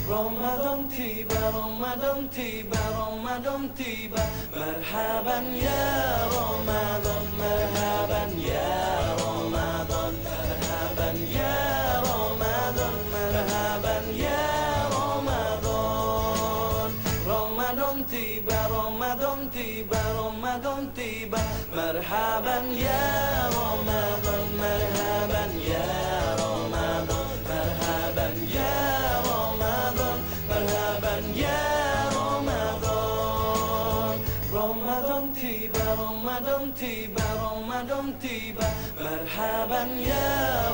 Speaker 12: Ramadan tiba, Ramadan tiba, Ramadan tiba. Marhaban ya Ramadan, marhaban ya Ramadan, marhaban ya Ramadan, marhaban ya Ramadan. Ramadan tiba, Ramadan tiba, Ramadan tiba. Marhaban ya Ramadan, marhaban ya Ramadan, marhaban ya marhaban ya Ramadan. Ramadan tiba, Ramadan tiba, Ramadan tiba. Marhaban ya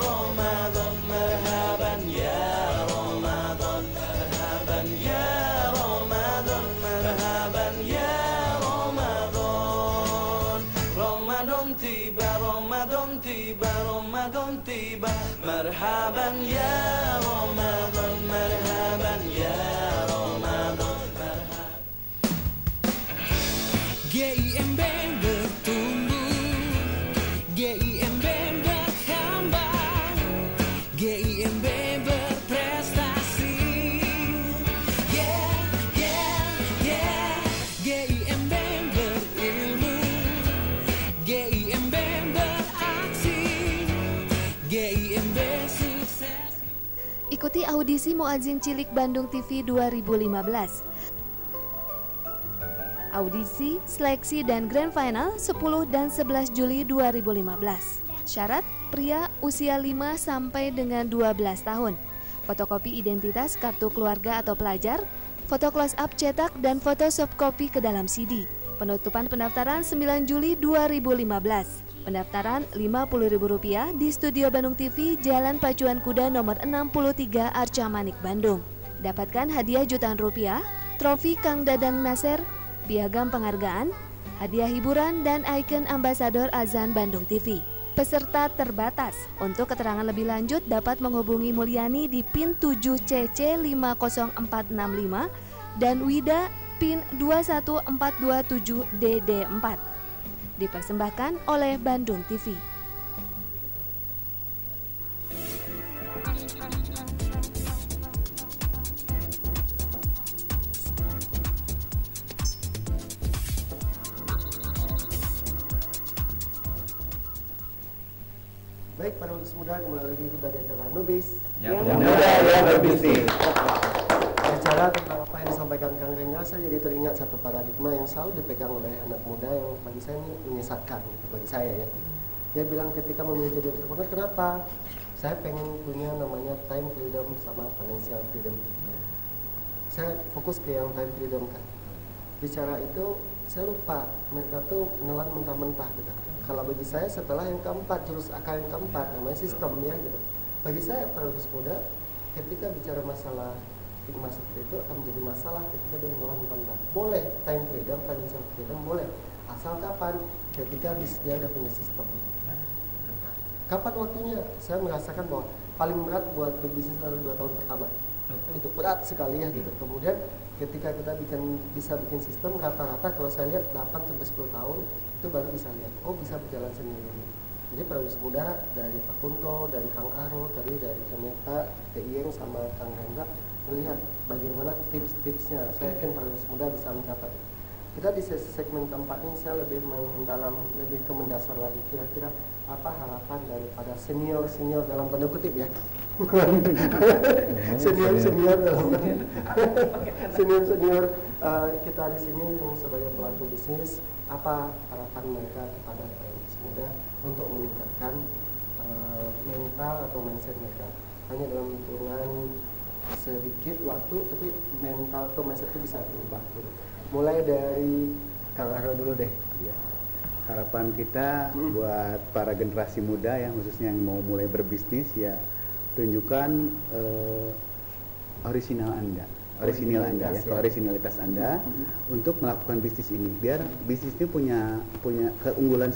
Speaker 12: Ramadan, marhaban ya Ramadan, marhaban ya Ramadan, marhaban ya Ramadan. Ramadan tiba, Ramadan tiba, Ramadan tiba. Marhaban ya Ramadan, marhaban ya Ramadan, marhaban.
Speaker 11: GIMB bertumbuh, GIMB berkembang, GIMB berprestasi. Yeah, yeah, yeah. GIMB berilmu, GIMB beraksi, GIMB sukses.
Speaker 13: Ikuti audisi Muadzin Cilik Bandung TV 2015. Audisi, seleksi, dan grand final 10 dan 11 Juli 2015. Syarat, pria usia 5 sampai dengan 12 tahun. Fotokopi identitas kartu keluarga atau pelajar, foto close up cetak, dan foto soft copy ke dalam CD. Penutupan pendaftaran 9 Juli 2015. Pendaftaran Rp50.000 di Studio Bandung TV, Jalan Pacuan Kuda nomor 63 Arca Manik, Bandung. Dapatkan hadiah jutaan rupiah, trofi Kang Dadang Nasir, piagam penghargaan, hadiah hiburan, dan ikon ambasador azan Bandung TV. Peserta terbatas. Untuk keterangan lebih lanjut dapat menghubungi Mulyani di PIN 7CC50465 dan Wida PIN 21427DD4. Dipersembahkan oleh Bandung TV.
Speaker 1: Baik, para lulus muda, kembali lagi kita di acara Nubis
Speaker 2: yang muda yang berbisnis.
Speaker 1: Bicara tentang apa yang disampaikan Kang Rengga, saya jadi teringat satu paradigma yang selalu dipegang oleh anak muda yang bagi saya ini menyesatkan, gitu, bagi saya ya. Dia bilang ketika memilih jadi entrepreneur, kenapa? Saya pengen punya namanya time freedom sama financial freedom. Saya fokus ke yang time freedom kan. Bicara itu, saya lupa mereka tuh menelan mentah-mentah gitu. Kalau bagi saya setelah yang keempat, jurus akal yang keempat, namanya sistem ya gitu. Bagi saya para lulus muda, ketika bicara masalah stigma seperti itu akan menjadi masalah ketika dia menelan mentah. Boleh time freedom, financial freedom boleh, asal kapan? Ketika bisnisnya udah punya sistem. Kapan waktunya? Saya merasakan bahwa paling berat buat berbisnis adalah 2 tahun pertama. Itu berat sekali ya gitu. Kemudian ketika kita bisa bikin sistem, rata-rata kalau saya lihat 8-10 tahun itu baru bisa lihat, oh bisa berjalan sendiri. Jadi para lulus muda dari Pak Kunto, dari Kang Aro, tadi dari Cemeta, Iyeng sama Kang Rengga melihat bagaimana tips-tipsnya. Saya yakin para lulus muda bisa mencatat. Kita di segmen keempat ini saya lebih lebih ke mendasar lagi, kira-kira apa harapan daripada senior dalam tanda kutip ya. senior dalam senior kita di sini yang sebagai pelaku bisnis, apa harapan mereka kepada para lulus muda untuk meningkatkan mental atau mindset mereka, hanya dalam hitungan sedikit waktu tapi mental atau mindset itu bisa berubah gitu. Mulai dari Kang Aro dulu deh.
Speaker 2: Ya. Harapan kita buat para generasi muda yang khususnya yang mau mulai berbisnis, ya tunjukkan originalitas Anda untuk melakukan bisnis ini, biar bisnis ini punya keunggulan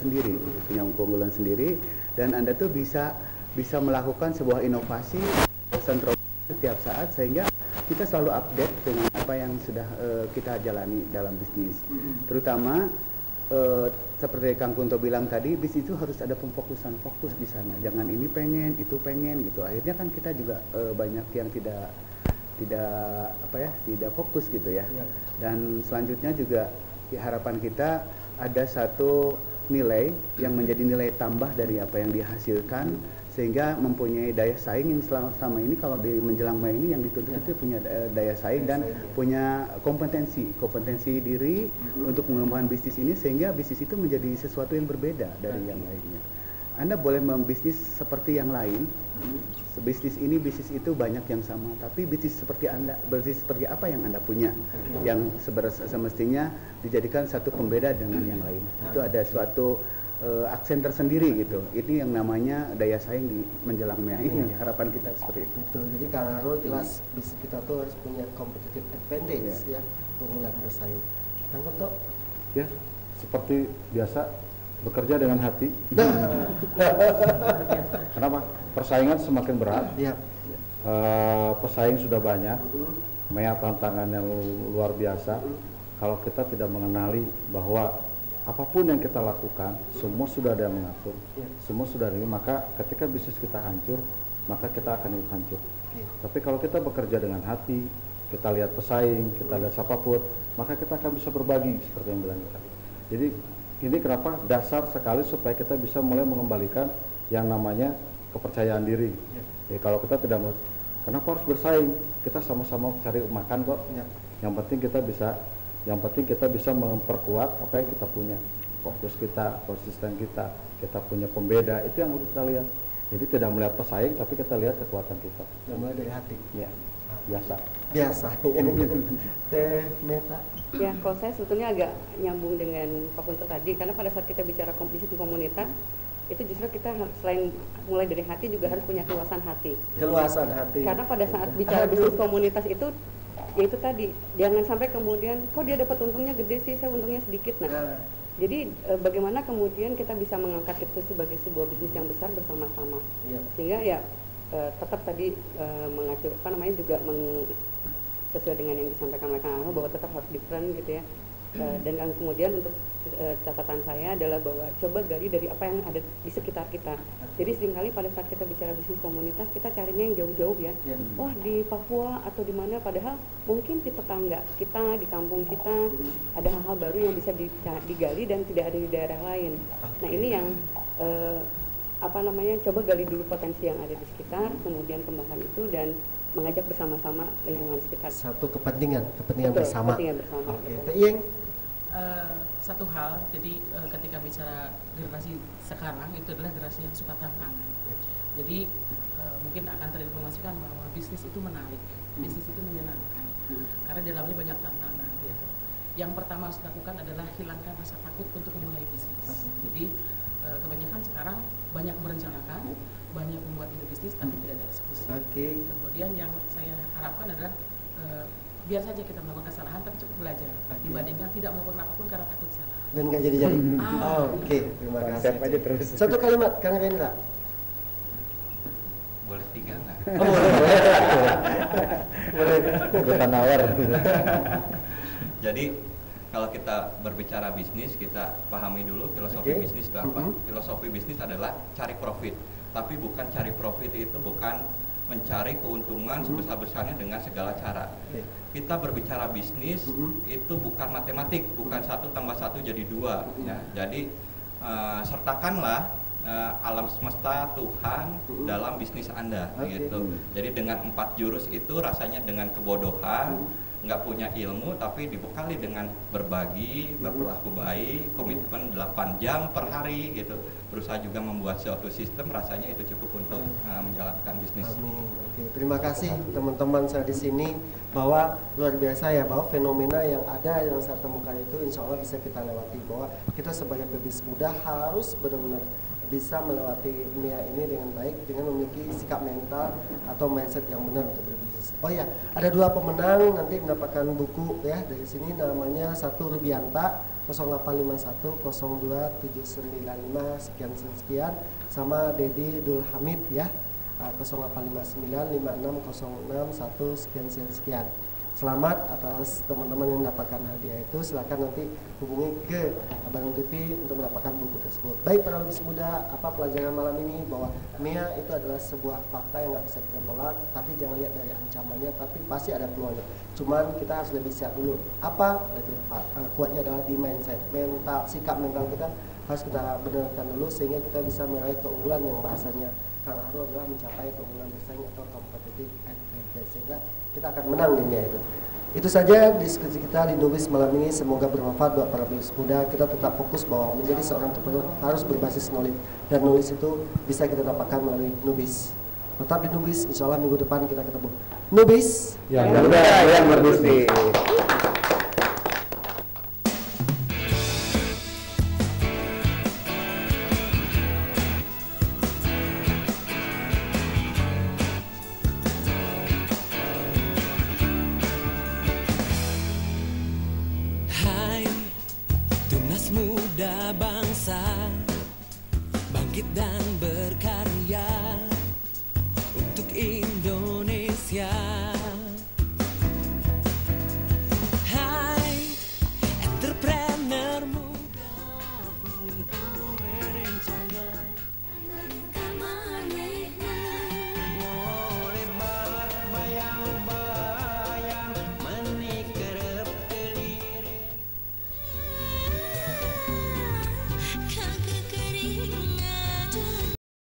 Speaker 2: sendiri, dan Anda tuh bisa melakukan sebuah inovasi setiap saat, sehingga kita selalu update dengan apa yang sudah kita jalani dalam bisnis. Terutama seperti Kang Kunto bilang tadi, bisnis itu harus ada fokus di sana. Jangan ini pengen, itu pengen gitu. Akhirnya kan kita juga banyak yang tidak fokus gitu ya. Dan selanjutnya juga harapan kita ada satu nilai yang menjadi nilai tambah dari apa yang dihasilkan, sehingga mempunyai daya saing yang selama ini kalau di menjelang Mei ini yang dituntut itu punya daya saing dan punya kompetensi diri untuk mengembangkan bisnis ini, sehingga bisnis itu menjadi sesuatu yang berbeda dari yang lainnya. Anda boleh membisnis seperti yang lain, bisnis itu banyak yang sama, tapi bisnis seperti apa yang Anda punya, yang semestinya dijadikan satu pembeda dengan yang lain. Itu ada suatu aksen tersendiri gitu. Ini yang namanya daya saing di menjelang Mei ini. Harapan kita seperti itu.
Speaker 1: Betul. Jadi Kang Aro jelas bisnis kita tuh harus punya competitive advantage ya untuk bersaing. Kang Kunto?
Speaker 3: Ya, seperti biasa bekerja dengan hati. Kenapa? Persaingan semakin berat. Pesaing sudah banyak. Tantangan yang luar biasa. Kalau kita tidak mengenali bahwa apapun yang kita lakukan, semua sudah ada yang mengatur, semua sudah ada, maka ketika bisnis kita hancur, maka kita akan ikut hancur. Tapi kalau kita bekerja dengan hati, kita lihat pesaing, kita lihat siapapun, maka kita akan bisa berbagi seperti yang bilang tadi. Jadi ini kenapa dasar sekali supaya kita bisa mulai mengembalikan yang namanya kepercayaan diri. Jadi kalau kita tidak, kenapa harus bersaing? Kita sama-sama cari makan kok. Yang penting kita bisa memperkuat apa yang kita punya, fokus kita, konsisten kita punya pembeda, itu yang harus kita lihat. Jadi tidak melihat pesaing, tapi kita lihat kekuatan kita.
Speaker 1: Mulai dari hati.
Speaker 3: Ya, biasa.
Speaker 1: Meta.
Speaker 8: Ya, kalau saya sebetulnya agak nyambung dengan Pak Kunto tadi, karena pada saat kita bicara kompetisi di komunitas, itu justru kita selain mulai dari hati juga harus punya keluasan hati. Karena pada saat bicara bisnis komunitas itu, ya itu tadi, jangan sampai kemudian kok dia dapat untungnya gede sih, saya untungnya sedikit. Jadi bagaimana kemudian kita bisa mengangkat itu sebagai sebuah bisnis yang besar bersama-sama, sehingga ya tetap tadi mengacu juga sesuai dengan yang disampaikan oleh Kang Aro, bahwa tetap harus different gitu ya. Dan kemudian untuk catatan saya adalah bahwa coba gali dari apa yang ada di sekitar kita. Jadi seringkali pada saat kita bicara bisnis komunitas, kita carinya yang jauh-jauh ya. Wah, di Papua atau di mana, padahal mungkin di tetangga kita, di kampung kita ada hal-hal baru yang bisa digali dan tidak ada di daerah lain. Nah, ini yang coba gali dulu potensi yang ada di sekitar, kemudian kembangkan itu dan mengajak bersama-sama lingkungan sekitar.
Speaker 1: Satu kepentingan
Speaker 8: Betul,
Speaker 1: bersama.
Speaker 8: kepentingan bersama.
Speaker 1: Oke, Teh Iyeng.
Speaker 10: Satu hal, jadi ketika bicara generasi sekarang itu adalah generasi yang suka tantangan. Jadi mungkin akan terinformasikan bahwa bisnis itu menarik, bisnis itu menyenangkan, karena di dalamnya banyak tantangan. Yang pertama harus dilakukan adalah hilangkan rasa takut untuk memulai bisnis. Jadi kebanyakan sekarang banyak merencanakan, banyak membuat ide bisnis tapi tidak ada eksekusi. Kemudian yang saya harapkan adalah biar saja kita melakukan kesalahan tapi cukup belajar dibandingkan tidak melakukan apapun karena takut salah.
Speaker 1: Dan nggak jadi-jadi. Oke, terima kasih.
Speaker 2: Siap aja terus.
Speaker 1: Satu kalimat, Kang Rendra.
Speaker 9: Boleh 3 nggak?
Speaker 1: Boleh.
Speaker 3: Bukan nawar.
Speaker 9: Jadi kalau kita berbicara bisnis, kita pahami dulu filosofi bisnis itu apa. Filosofi bisnis adalah cari profit, tapi bukan cari profit itu bukan mencari keuntungan sebesar-besarnya dengan segala cara. Kita berbicara bisnis itu bukan matematik, bukan 1 + 1 jadi 2. Ya. Jadi sertakanlah alam semesta Tuhan dalam bisnis Anda, gitu. Jadi dengan 4 jurus itu rasanya dengan kebodohan, nggak punya ilmu tapi dibekali dengan berbagi, berperilaku baik, komitmen 8 jam per hari gitu, berusaha juga membuat suatu sistem, rasanya itu cukup untuk menjalankan bisnis.
Speaker 1: Amin. Oke, terima kasih teman-teman saya di sini, bahwa luar biasa ya, bahwa fenomena yang ada yang saya temukan itu insya Allah bisa kita lewati, bahwa kita sebagai pebisnis muda harus benar-benar bisa melewati dunia ini dengan baik dengan memiliki sikap mental atau mindset yang benar untuk berbisnis. Oh ya, ada 2 pemenang nanti mendapatkan buku ya dari sini, namanya satu Rubianta 0851 02 795 sekian, sama Dedi Dul Hamid ya 0859 56 06 1 sekian. Selamat atas teman-teman yang mendapatkan hadiah itu. Silakan nanti hubungi ke Bandung TV untuk mendapatkan buku tersebut. Baik para pebisnis muda, apa pelajaran malam ini, bahwa MIA itu adalah sebuah fakta yang nggak bisa kita tolak, tapi jangan lihat dari ancamannya, tapi pasti ada peluangnya. Cuman kita harus lebih siap dulu. Apa? Lebih kuatnya adalah di mindset, mental, sikap mental kita harus kita benarkan dulu sehingga kita bisa meraih keunggulan yang bahasanya Kang Arul adalah mencapai keunggulan bersaing atau competitive advantage, sehingga kita akan menang di dunia itu. Itu saja diskusi kita di Nubis malam ini, semoga bermanfaat buat para pebisnis muda. Kita tetap fokus bahwa menjadi seorang entrepreneur harus berbasis knowledge, dan knowledge itu bisa kita dapatkan melalui Nubis. Tetap di Nubis, insya Allah minggu depan kita ketemu. Nubis
Speaker 2: yang muda yang berbisnis.
Speaker 11: Muda bangsa, bangkit dan berkarya untuk Indonesia.